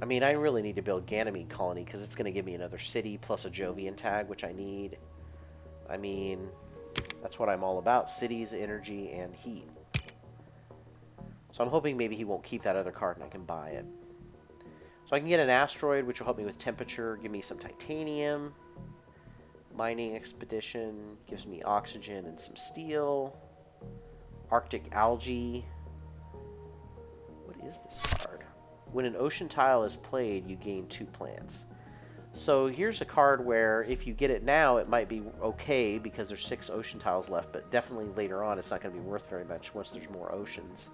I mean, I really need to build Ganymede Colony because it's going to give me another city plus a Jovian tag, which I need. I mean, that's what I'm all about. Cities, energy, and heat. So I'm hoping maybe he won't keep that other card and I can buy it. So I can get an asteroid, which will help me with temperature, give me some titanium. Mining expedition gives me oxygen and some steel. Arctic algae. What is this card? When an ocean tile is played, you gain 2 plants. So here's a card where if you get it now, it might be okay because there's 6 ocean tiles left, but definitely later on it's not going to be worth very much once there's more oceans.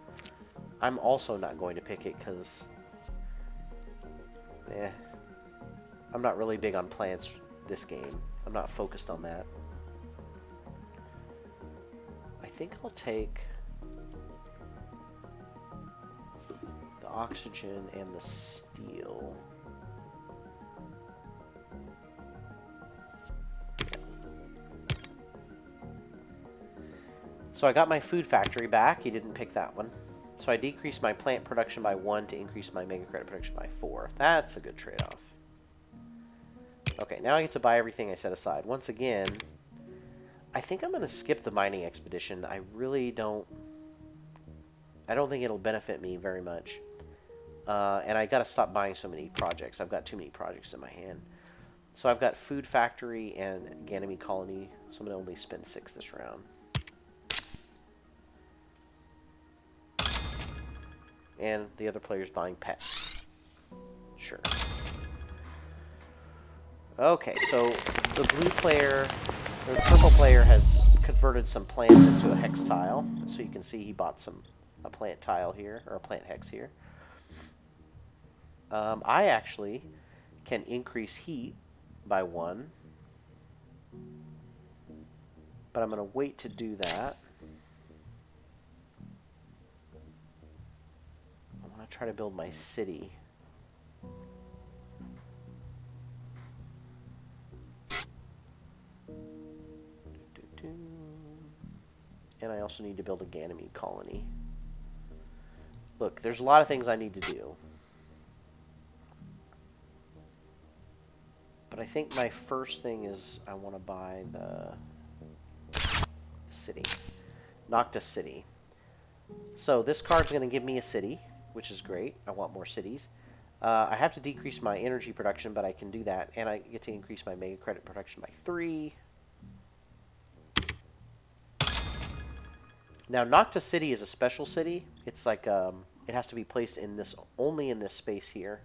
I'm also not going to pick it because I'm not really big on plants this game. I'm not focused on that. I think I'll take the oxygen and the steel. So I got my food factory back. He didn't pick that one. So I decreased my plant production by 1 to increase my mega credit production by 4. That's a good trade-off. Okay, now I get to buy everything I set aside. Once again, I think I'm going to skip the mining expedition. I really don't... I don't think it'll benefit me very much. And I got to stop buying so many projects. I've got too many projects in my hand. So I've got food factory and Ganymede colony. So I'm going to only spend 6 this round. And the other player's buying pets. Sure. Okay, so the blue player, or the purple player has converted some plants into a hex tile. So you can see he bought a plant tile here, or a plant hex here. I actually can increase heat by 1. But I'm going to wait to do that. I want to try to build my city. And I also need to build a Ganymede colony. Look, there's a lot of things I need to do. But I think my first thing is I want to buy the city. Noctis City. So this card's going to give me a city, which is great. I want more cities. I have to decrease my energy production, but I can do that. And I get to increase my mega credit production by 3. Now, Noctis City is a special city. It's like, it has to be placed in this, only in this space here.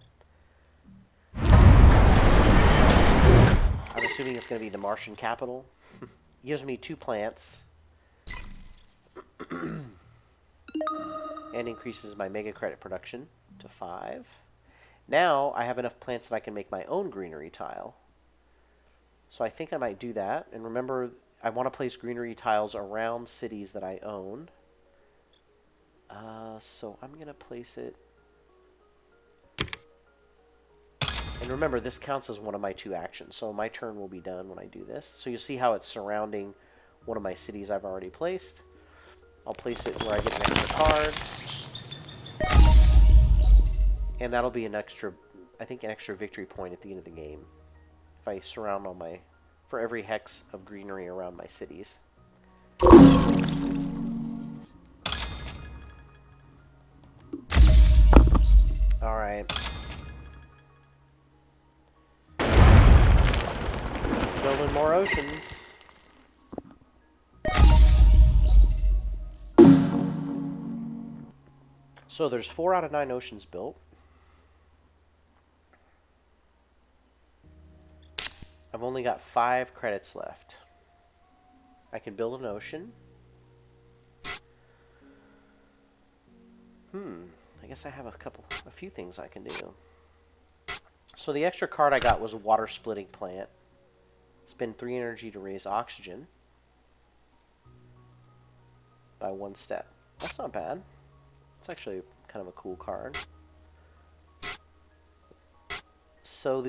I'm assuming it's going to be the Martian capital. It gives me 2 plants. And increases my mega credit production to 5. Now, I have enough plants that I can make my own greenery tile. So I think I might do that. And remember, I want to place greenery tiles around cities that I own. So I'm going to place it... And remember, this counts as one of my 2 actions. So my turn will be done when I do this. So you'll see how it's surrounding one of my cities I've already placed. I'll place it where I get an extra card. And that'll be an extra, I think, an extra victory point at the end of the game. If I surround all my... for every hex of greenery around my cities. Alright. Let's build in more oceans. So there's 4 out of 9 oceans built. I've only got 5 credits left. I can build an ocean. I guess I have a few things I can do. So the extra card I got was a water splitting plant. Spend 3 energy to raise oxygen by 1 step. That's not bad. It's actually kind of a cool card. So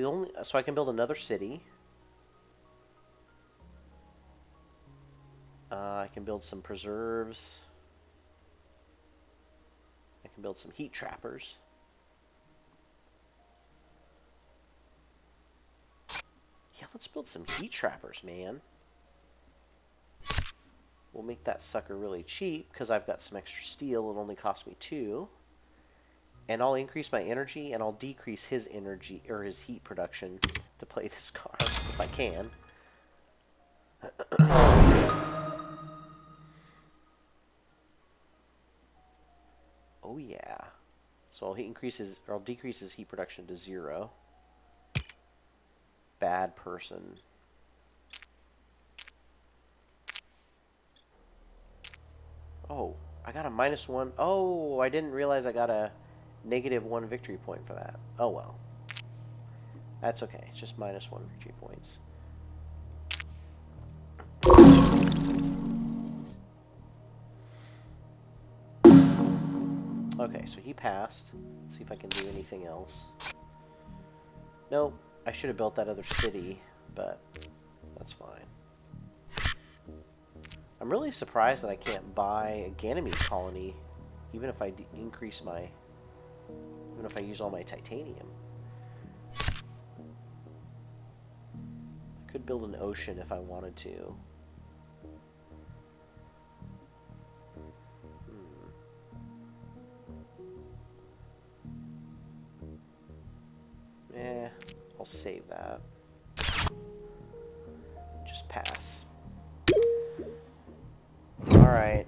I can build another city. I can build some preserves. I can build some heat trappers. Yeah, let's build some heat trappers, man. We'll make that sucker really cheap because I've got some extra steel. It only cost me 2. And I'll increase my energy and I'll decrease his energy or his heat production to play this card if I can. Oh yeah. So I'll decrease his heat production to 0. Bad person. Oh, I got a -1. Oh, I didn't realize I got a -1 victory point for that. Oh well. That's okay. It's just -1 victory points. Okay, so he passed. Let's see if I can do anything else. Nope. I should have built that other city, but that's fine. I'm really surprised that I can't buy a Ganymede colony, even if I increase my, even if I use all my titanium. I could build an ocean if I wanted to. I'll save that. Just pass. Alright.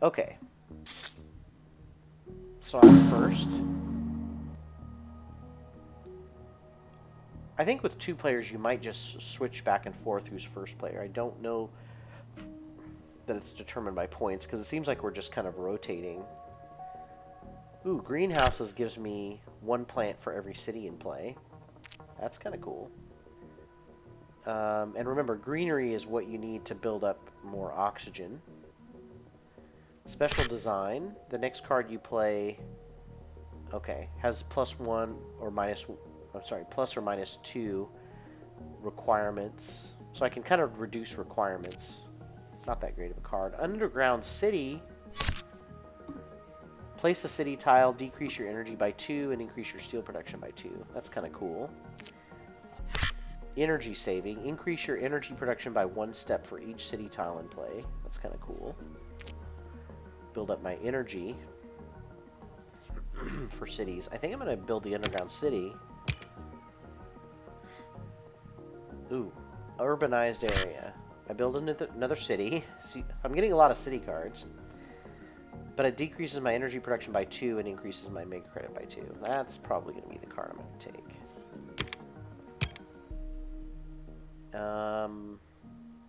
Okay. So I'm first. I think with 2 players you might just switch back and forth who's first player. I don't know that it's determined by points, because it seems like we're just kind of rotating. Ooh, greenhouses gives me 1 plant for every city in play. That's kind of cool. And remember, greenery is what you need to build up more oxygen. Special design. The next card you play, okay, has +1 or minus, I'm sorry, plus or minus 2 requirements. So I can kind of reduce requirements. Not that great of a card. Underground City. Place a city tile, decrease your energy by 2, and increase your steel production by 2. That's kind of cool. Energy saving. Increase your energy production by 1 step for each city tile in play. That's kind of cool. Build up my energy for cities. I think I'm going to build the underground city. Ooh, urbanized area. I build another city. See, I'm getting a lot of city cards. But it decreases my energy production by 2 and increases my mega credit by 2. That's probably going to be the card I'm going to take.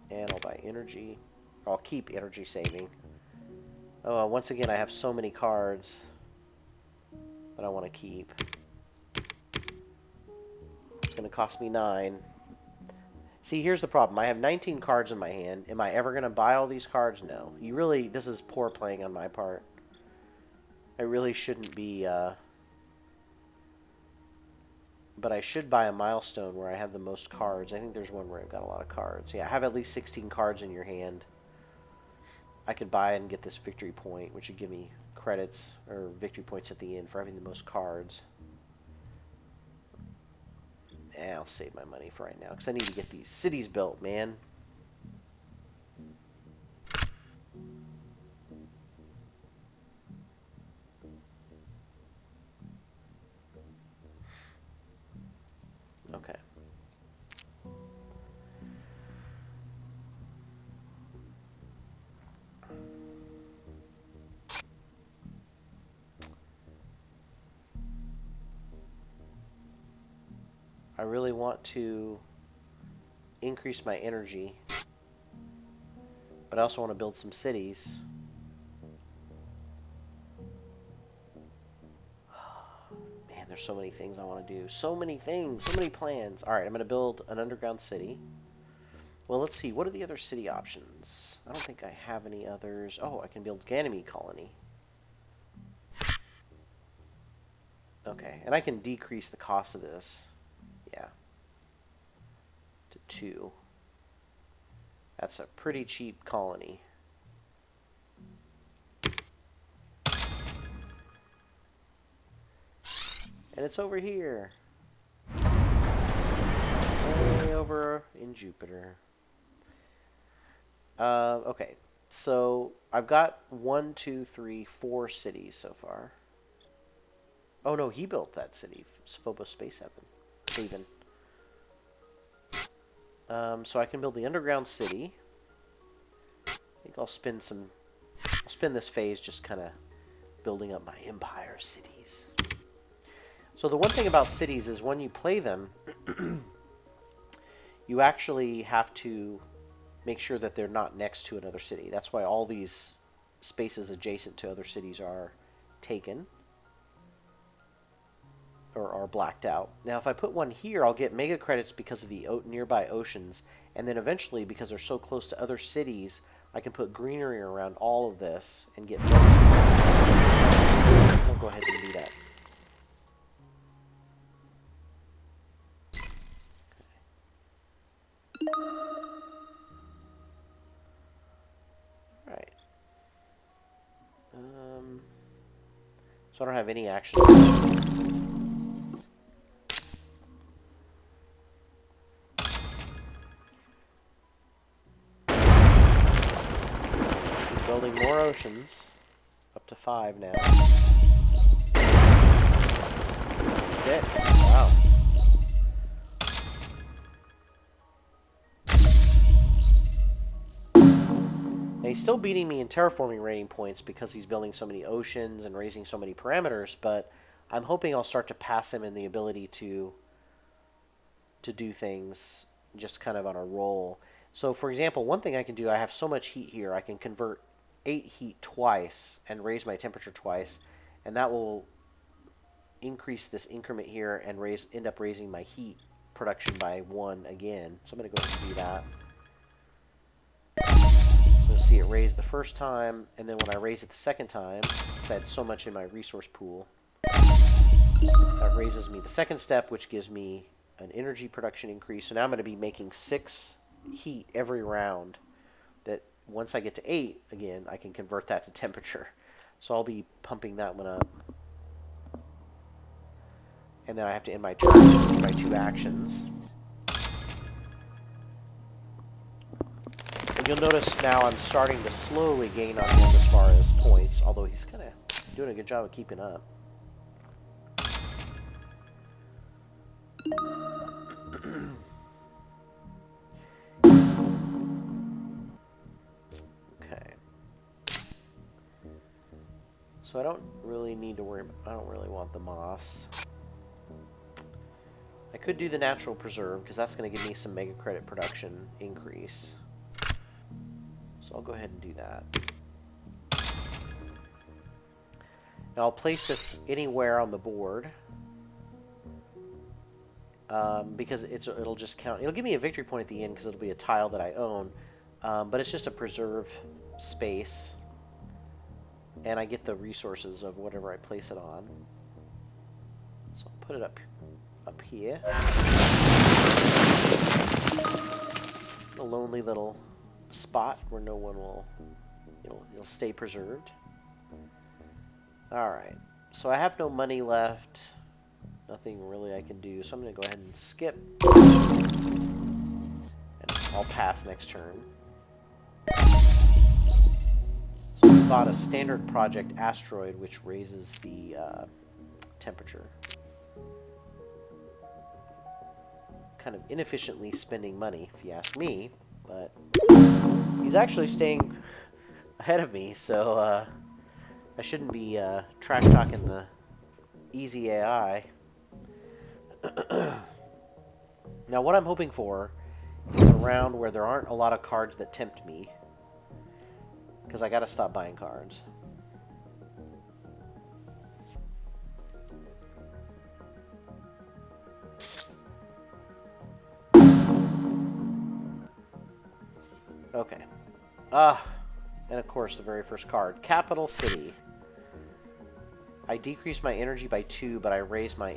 And I'll buy energy. I'll keep energy saving. Oh, once again, I have so many cards that I want to keep. It's going to cost me 9. See, here's the problem. I have 19 cards in my hand. Am I ever going to buy all these cards? No. You really, this is poor playing on my part. I really shouldn't be, but I should buy a milestone where I have the most cards. I think there's one where I've got a lot of cards. Yeah, have at least 16 cards in your hand. I could buy and get this victory point, which would give me credits or victory points at the end for having the most cards. I'll save my money for right now, because I need to get these cities built, man. Okay. I really want to increase my energy, but I also want to build some cities. Man, there's so many things I want to do. So many things, so many plans. All right, I'm going to build an underground city. Well, let's see. What are the other city options? I don't think I have any others. Oh, I can build Ganymede colony. Okay, and I can decrease the cost of this. Yeah. To 2. That's a pretty cheap colony. And it's over here. Way over in Jupiter. Okay, so I've got 1, 2, 3, 4 cities so far. Oh no, he built that city, Phobos Space Haven. So I can build the underground city. I think I'll spend this phase just kind of building up my empire cities. So the one thing about cities is when you play them, you actually have to make sure that they're not next to another city. That's why all these spaces adjacent to other cities are taken or are blacked out. Now, if I put one here, I'll get mega credits because of the nearby oceans And then eventually, because they're so close to other cities, I can put greenery around all of this and get bonuses. I'll go ahead and do that. Right. So I don't have any action. He's building more oceans. Up to 5 now. 6. Wow. And he's still beating me in terraforming rating points because he's building so many oceans and raising so many parameters, but I'm hoping I'll start to pass him in the ability to do things just kind of on a roll. So for example, one thing I can do, I have so much heat here, I can convert 8 heat twice and raise my temperature twice, and that will increase this increment here and end up raising my heat production by 1 again. So I'm going to go ahead and do that. So you'll see it raise the first time, and then when I raise it the second time, because I had so much in my resource pool, that raises me the second step, which gives me an energy production increase. So now I'm going to be making 6 heat every round. That once I get to 8, again, I can convert that to temperature. So I'll be pumping that one up. And then I have to end my turn with my 2 actions. And you'll notice now I'm starting to slowly gain on him as far as points, although he's kind of doing a good job of keeping up. Okay. So I don't really need to worry. I don't really want the moss. I could do the natural preserve because that's going to give me some mega credit production increase. So I'll go ahead and do that. Now I'll place this anywhere on the board because it'll just count. It'll give me a victory point at the end because it'll be a tile that I own, but it's just a preserve space, and I get the resources of whatever I place it on. So I'll put it up here. A lonely little spot where no one will, you'll stay preserved. Alright, so I have no money left. Nothing really I can do, so I'm going to go ahead and skip. And I'll pass next turn. So we bought a standard project asteroid, which raises the temperature. Kind of inefficiently spending money, if you ask me, but he's actually staying ahead of me, so I shouldn't be trash talking the easy AI. Now what I'm hoping for is a round where there aren't a lot of cards that tempt me, because I gotta stop buying cards. Okay. And of course the very first card, Capital City. I decrease my energy by 2, but I raise my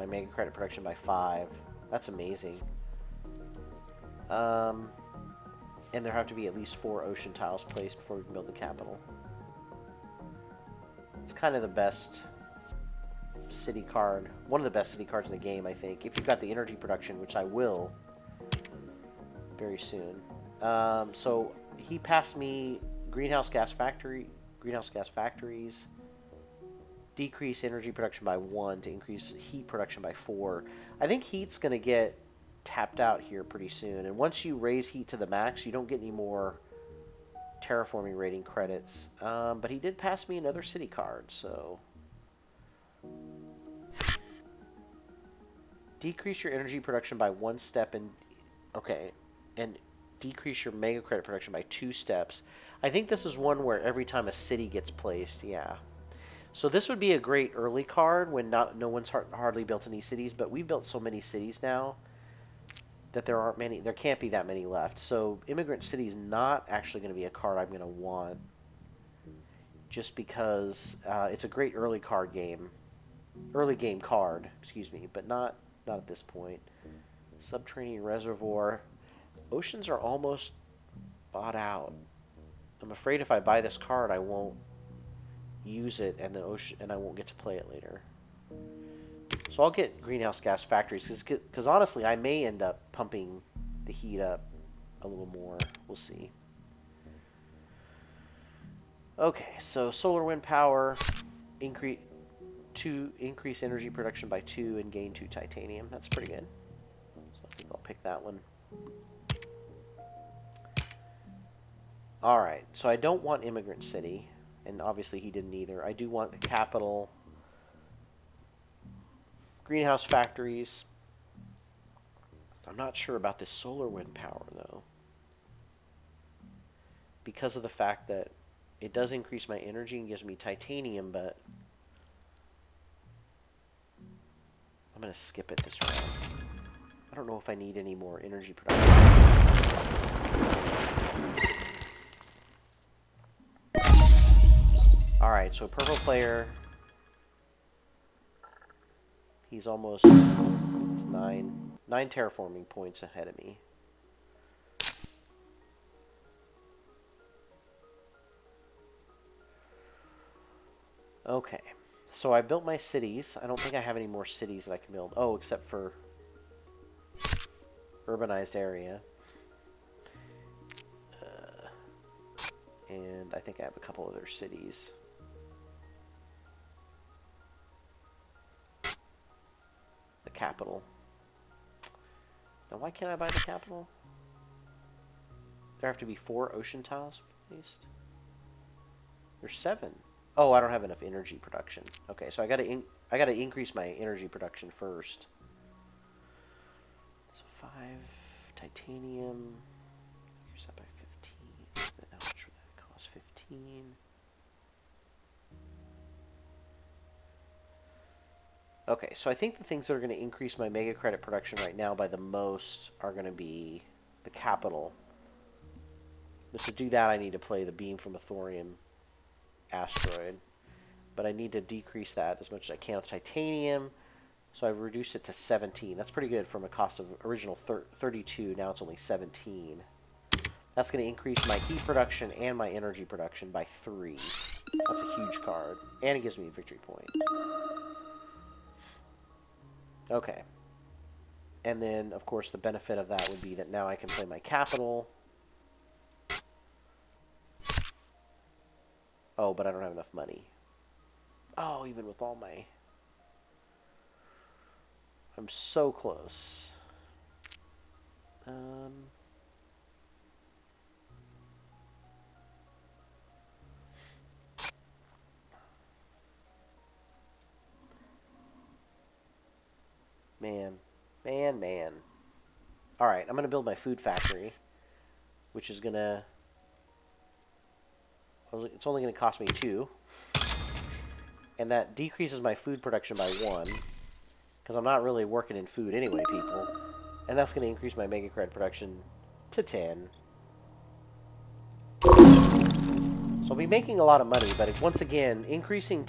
mega credit production by 5. That's amazing. And there have to be at least 4 ocean tiles placed before we can build the capital. It's kind of the best city card. One of the best city cards in the game, I think. If you've got the energy production, which I will very soon. So he passed me greenhouse gas factories. Decrease energy production by 1 to increase heat production by 4. I think heat's going to get tapped out here pretty soon. And once you raise heat to the max, you don't get any more terraforming rating credits. But he did pass me another city card, so... Decrease your energy production by 1 step and... Okay. And decrease your mega credit production by 2 steps. I think this is one where every time a city gets placed, yeah. So this would be a great early card when no one's hardly built any cities, but we've built so many cities now that there aren't many. There can't be that many left. So Immigrant City is not actually going to be a card I'm going to want, just because it's a great early game card. Excuse me, but not at this point. Subterranean Reservoir. Oceans are almost bought out. I'm afraid if I buy this card, I won't use it, and I won't get to play it later. So I'll get greenhouse gas factories, because honestly, I may end up pumping the heat up a little more. We'll see. Okay, so solar wind power, increase energy production by 2 and gain 2 titanium. That's pretty good. So I think I'll pick that one. All right, so I don't want Immigrant City, and obviously he didn't either. I do want the capital, greenhouse factories. I'm not sure about this solar wind power, though, because of the fact that it does increase my energy and gives me titanium, but I'm going to skip it this round. I don't know if I need any more energy production. Alright, so purple player, he's 9 terraforming points ahead of me. Okay, so I built my cities. I don't think I have any more cities that I can build. Oh, except for urbanized area. And I think I have a couple other cities. The capital. Now, why can't I buy the capital? There have to be 4 ocean tiles placed. There's 7. Oh, I don't have enough energy production. Okay, so I gotta increase my energy production first. So 5 titanium. Increase that by 15. Then how much would that cost? 15. Okay, so I think the things that are going to increase my mega credit production right now by the most are going to be the capital. But to do that, I need to play the Beam from a Thorium asteroid. But I need to decrease that as much as I can with titanium. So I've reduced it to 17. That's pretty good from a cost of original 32. Now it's only 17. That's going to increase my heat production and my energy production by 3. That's a huge card. And it gives me a victory point. Okay. And then, of course, the benefit of that would be that now I can play my capital. Oh, but I don't have enough money. Oh, even with all my... I'm so close. Man. Alright, I'm going to build my food factory, which is going to... It's only going to cost me 2. And that decreases my food production by 1, because I'm not really working in food anyway, people. And that's going to increase my mega credit production to 10. So I'll be making a lot of money, but once again, increasing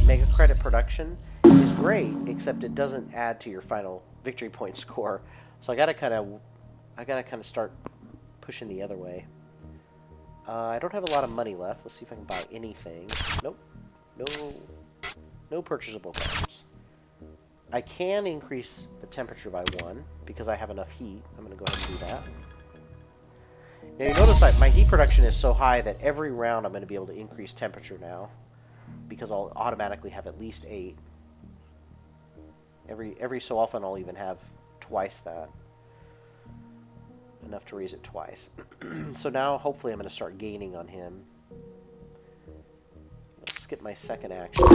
mega credit production is great, except it doesn't add to your final victory point score. So I gotta kind of start pushing the other way. I don't have a lot of money left. Let's see if I can buy anything. Nope. No purchasable cards. I can increase the temperature by 1 because I have enough heat. I'm going to go ahead and do that. Now you notice that my heat production is so high that every round I'm going to be able to increase temperature now, because I'll automatically have at least 8. Every so often I'll even have twice that. Enough to raise it twice. So now hopefully I'm going to start gaining on him. Let's skip my second action.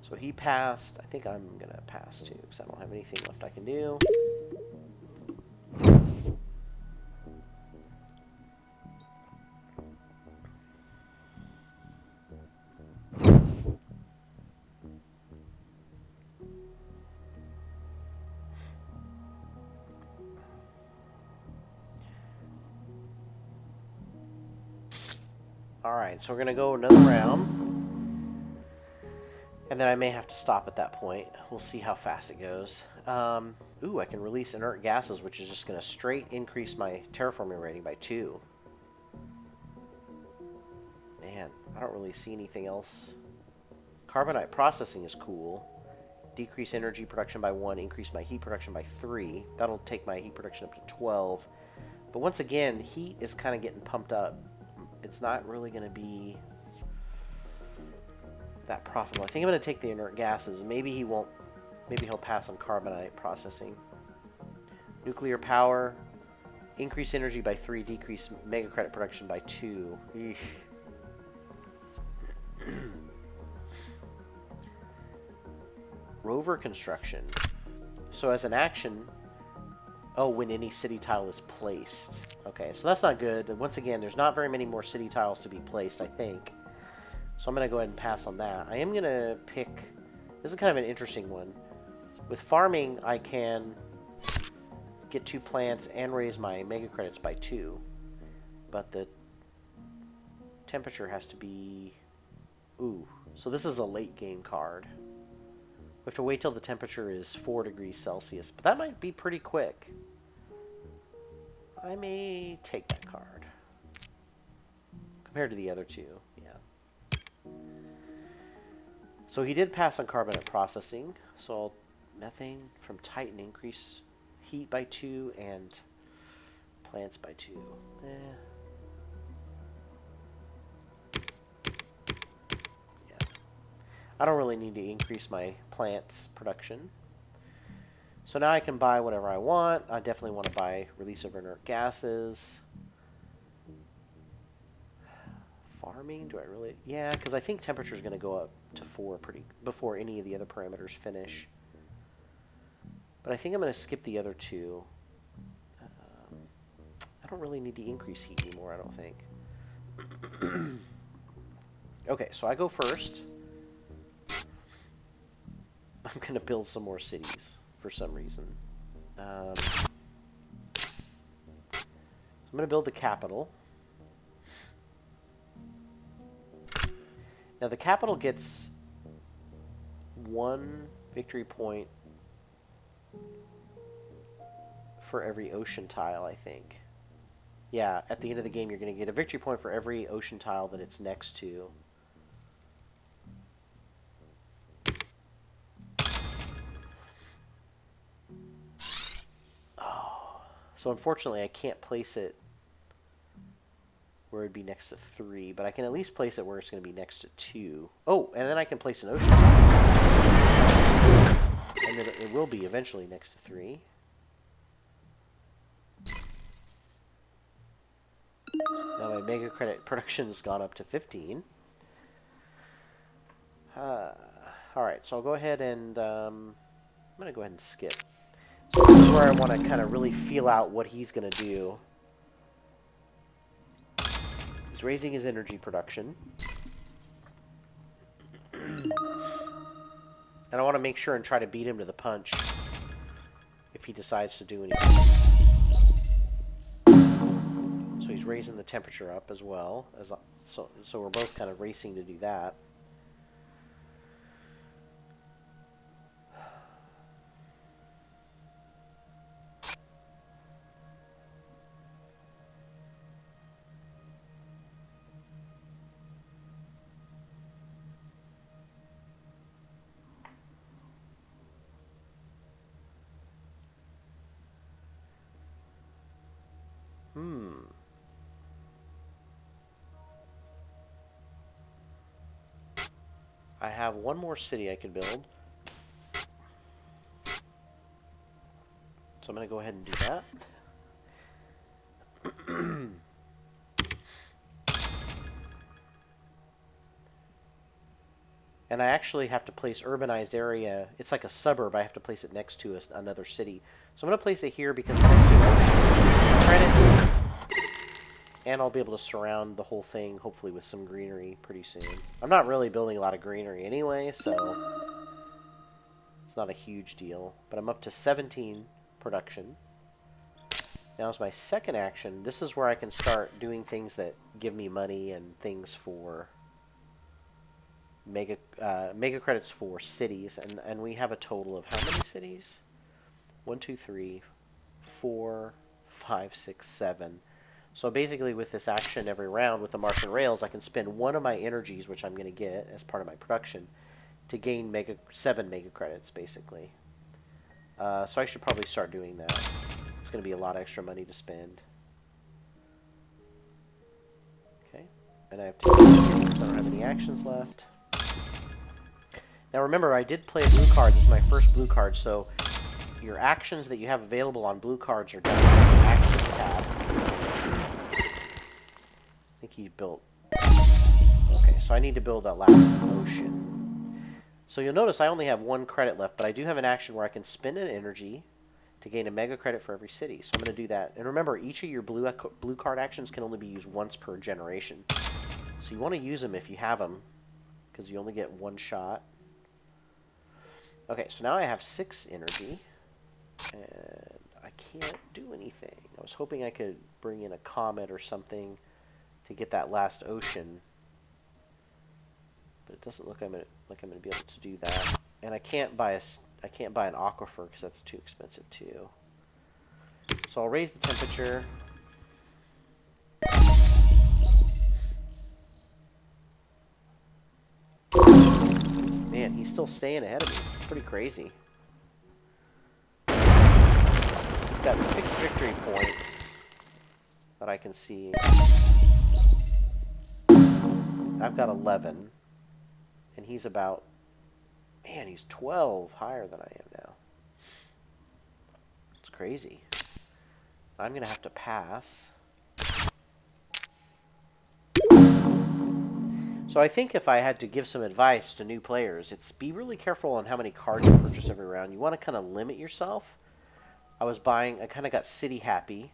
So he passed. I think I'm going to pass too, because I don't have anything left I can do. Alright, so we're going to go another round. And then I may have to stop at that point. We'll see how fast it goes. Ooh, I can release inert gases, which is just going to straight increase my terraforming rating by 2. Man, I don't really see anything else. Carbonite processing is cool. Decrease energy production by 1, increase my heat production by 3. That'll take my heat production up to 12. But once again, heat is kind of getting pumped up. It's not really going to be that profitable. I think I'm going to take the inert gases. Maybe he won't. Maybe he'll pass on carbonite processing. Nuclear power. Increase energy by 3. Decrease mega credit production by 2. Eesh. Rover construction. So as an action... Oh, when any city tile is placed. Okay, so that's not good. And once again, there's not very many more city tiles to be placed, I think. So I'm going to go ahead and pass on that. I am going to pick... This is kind of an interesting one. With farming, I can get 2 plants and raise my mega credits by 2. But the temperature has to be... Ooh. So this is a late game card. We have to wait till the temperature is 4 degrees Celsius. But that might be pretty quick. I may take that card. Compared to the other 2, yeah. So he did pass on carbonate processing. So I'll methane from Titan increase heat by 2 and plants by 2. I don't really need to increase my plants production. So now I can buy whatever I want. I definitely want to buy release of inert gases. Farming, do I really? Yeah, because I think temperature is going to go up to 4 before any of the other parameters finish. But I think I'm going to skip the other 2. I don't really need to increase heat anymore, I don't think. Okay, so I go first. I'm going to build some more cities for some reason. So I'm going to build the capital. Now the capital gets 1 victory point for every ocean tile, I think. Yeah, at the end of the game you're going to get a victory point for every ocean tile that it's next to. So unfortunately, I can't place it where it'd be next to 3, but I can at least place it where it's going to be next to 2. Oh, and then I can place an ocean. And then it will be eventually next to 3. Now my mega credit production's gone up to 15. Alright, so I'll go ahead and... I'm going to go ahead and skip. So this is where I want to kind of really feel out what he's going to do. He's raising his energy production. And I want to make sure and try to beat him to the punch if he decides to do anything. So he's raising the temperature up as well. So we're both kind of racing to do that. I have one more city I can build. So I'm going to go ahead and do that. And I actually have to place urbanized area. It's like a suburb. I have to place it next to another city. So I'm going to place it here because it's next to an ocean, credits. And I'll be able to surround the whole thing, hopefully with some greenery pretty soon. I'm not really building a lot of greenery anyway, so it's not a huge deal. But I'm up to 17 production. Now as my second action, this is where I can start doing things that give me money and things for mega credits for cities, and we have a total of how many cities? 1, 2, 3, 4, 5, 6, 7. So basically with this action every round with the Martian Rails, I can spend one of my energies, which I'm going to get as part of my production, to gain 7 mega credits, basically. So I should probably start doing that. It's going to be a lot of extra money to spend. Okay, and I have 2 actions. I don't have any actions left. Now remember, I did play a blue card. This is my first blue card, so your actions that you have available on blue cards are down in the actions tab. I think he built... Okay, so I need to build that last ocean. So you'll notice I only have 1 credit left, but I do have an action where I can spend an energy to gain a mega credit for every city. So I'm going to do that. And remember, each of your blue card actions can only be used once per generation. So you want to use them if you have them, because you only get 1 shot. Okay, so now I have 6 energy, and I can't do anything. I was hoping I could bring in a comet or something to get that last ocean, but it doesn't look like I'm going to be able to do that. And I can't buy an aquifer because that's too expensive too. So I'll raise the temperature. Man, he's still staying ahead of me. Pretty crazy. He's got 6 victory points that I can see. I've got 11. And he's about... Man, he's 12 higher than I am now. It's crazy. I'm going to have to pass. So I think if I had to give some advice to new players, it's be really careful on how many cards you purchase every round. You want to kind of limit yourself. I kind of got city happy.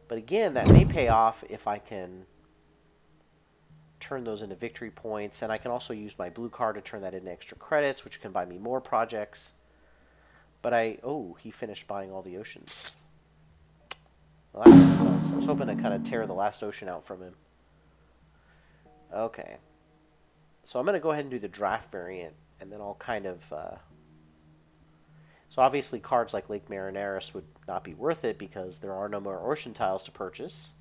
But again, that may pay off if I can turn those into victory points. And I can also use my blue card to turn that into extra credits, which can buy me more projects. But oh, he finished buying all the oceans. Well, that kind of sucks. I was hoping to kind of tear the last ocean out from him. Okay. So I'm going to go ahead and do the draft variant, and then I'll kind of... So obviously cards like Lake Marineris would not be worth it because there are no more ocean tiles to purchase.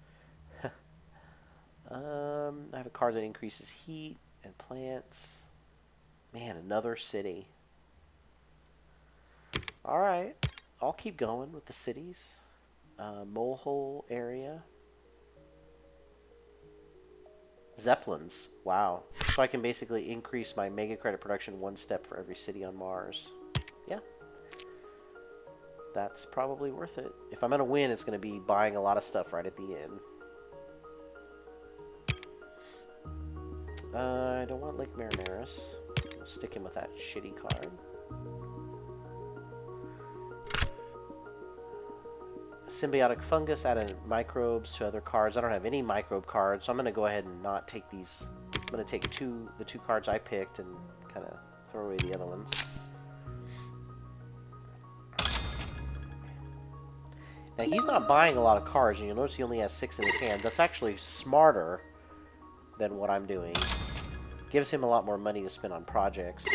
I have a card that increases heat and plants. Man, another city. Alright. I'll keep going with the cities. Molehole area. Zeppelins. Wow. So I can basically increase my mega credit production 1 step for every city on Mars. Yeah. That's probably worth it. If I'm going to win, it's going to be buying a lot of stuff right at the end. I don't want Lake Marineris. I'll stick him with that shitty card. Symbiotic fungus, added microbes to other cards. I don't have any microbe cards, so I'm going to go ahead and not take these. I'm going to take the two cards I picked and kind of throw away the other ones. Now, he's not buying a lot of cards, and you'll notice he only has 6 in his hand. That's actually smarter than what I'm doing. Gives him a lot more money to spend on projects.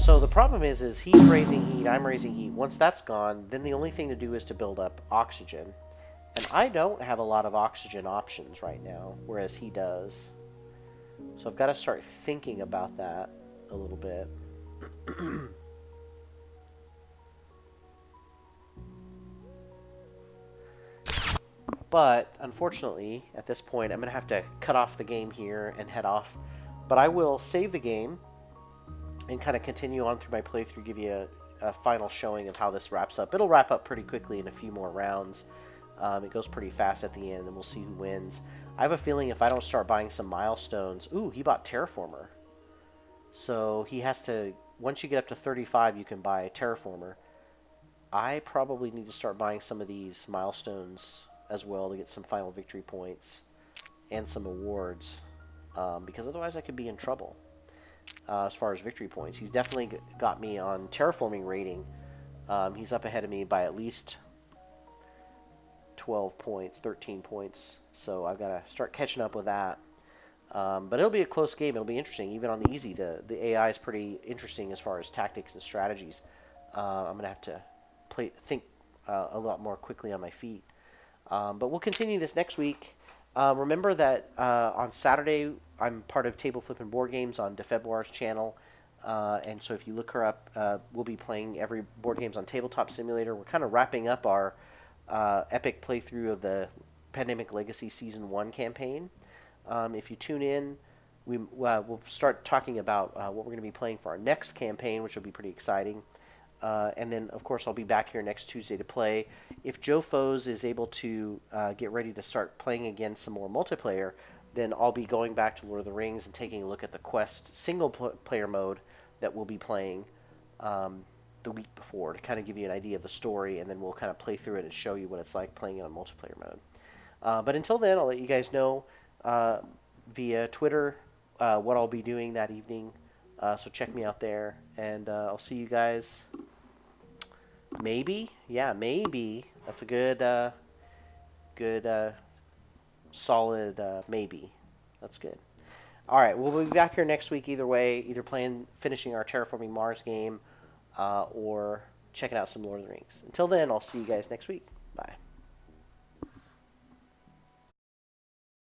So the problem is he's raising heat, I'm raising heat. Once that's gone, then the only thing to do is to build up oxygen. And I don't have a lot of oxygen options right now, whereas he does. So I've got to start thinking about that a little bit. But, unfortunately, at this point, I'm going to have to cut off the game here and head off. But I will save the game and kind of continue on through my playthrough, give you a final showing of how this wraps up. It'll wrap up pretty quickly in a few more rounds. It goes pretty fast at the end, and we'll see who wins. I have a feeling if I don't start buying some milestones... Ooh, he bought Terraformer. So he has to... Once you get up to 35, you can buy a Terraformer. I probably need to start buying some of these milestones as well to get some final victory points and some awards. Because otherwise I could be in trouble. As far as victory points. He's definitely got me on terraforming rating He's up ahead of me by at least 12 points, 13 points. So I've got to start catching up with that. But it'll be a close game. It'll be interesting. Even on the easy, the AI is pretty interesting as far as tactics and strategies. I'm gonna have to think a lot more quickly on my feet. But we'll continue this next week. Remember that on Saturday I'm part of Table Flip and Board Games on DeFebwar's channel. And so if you look her up, we'll be playing every board games on Tabletop Simulator. We're kind of wrapping up our epic playthrough of the Pandemic Legacy Season 1 campaign. If you tune in, we'll start talking about what we're going to be playing for our next campaign, which will be pretty exciting. And then, of course, I'll be back here next Tuesday to play. If Joe Foes is able to get ready to start playing again some more multiplayer, then I'll be going back to Lord of the Rings and taking a look at the Quest single-player mode that we'll be playing the week before to kind of give you an idea of the story, and then we'll kind of play through it and show you what it's like playing it on multiplayer mode. But until then, I'll let you guys know via Twitter what I'll be doing that evening. So check me out there, and I'll see you guys. Maybe, yeah, maybe that's a good, solid maybe. That's good. All right, we'll be back here next week either way, either finishing our Terraforming Mars game, or checking out some Lord of the Rings. Until then, I'll see you guys next week. Bye.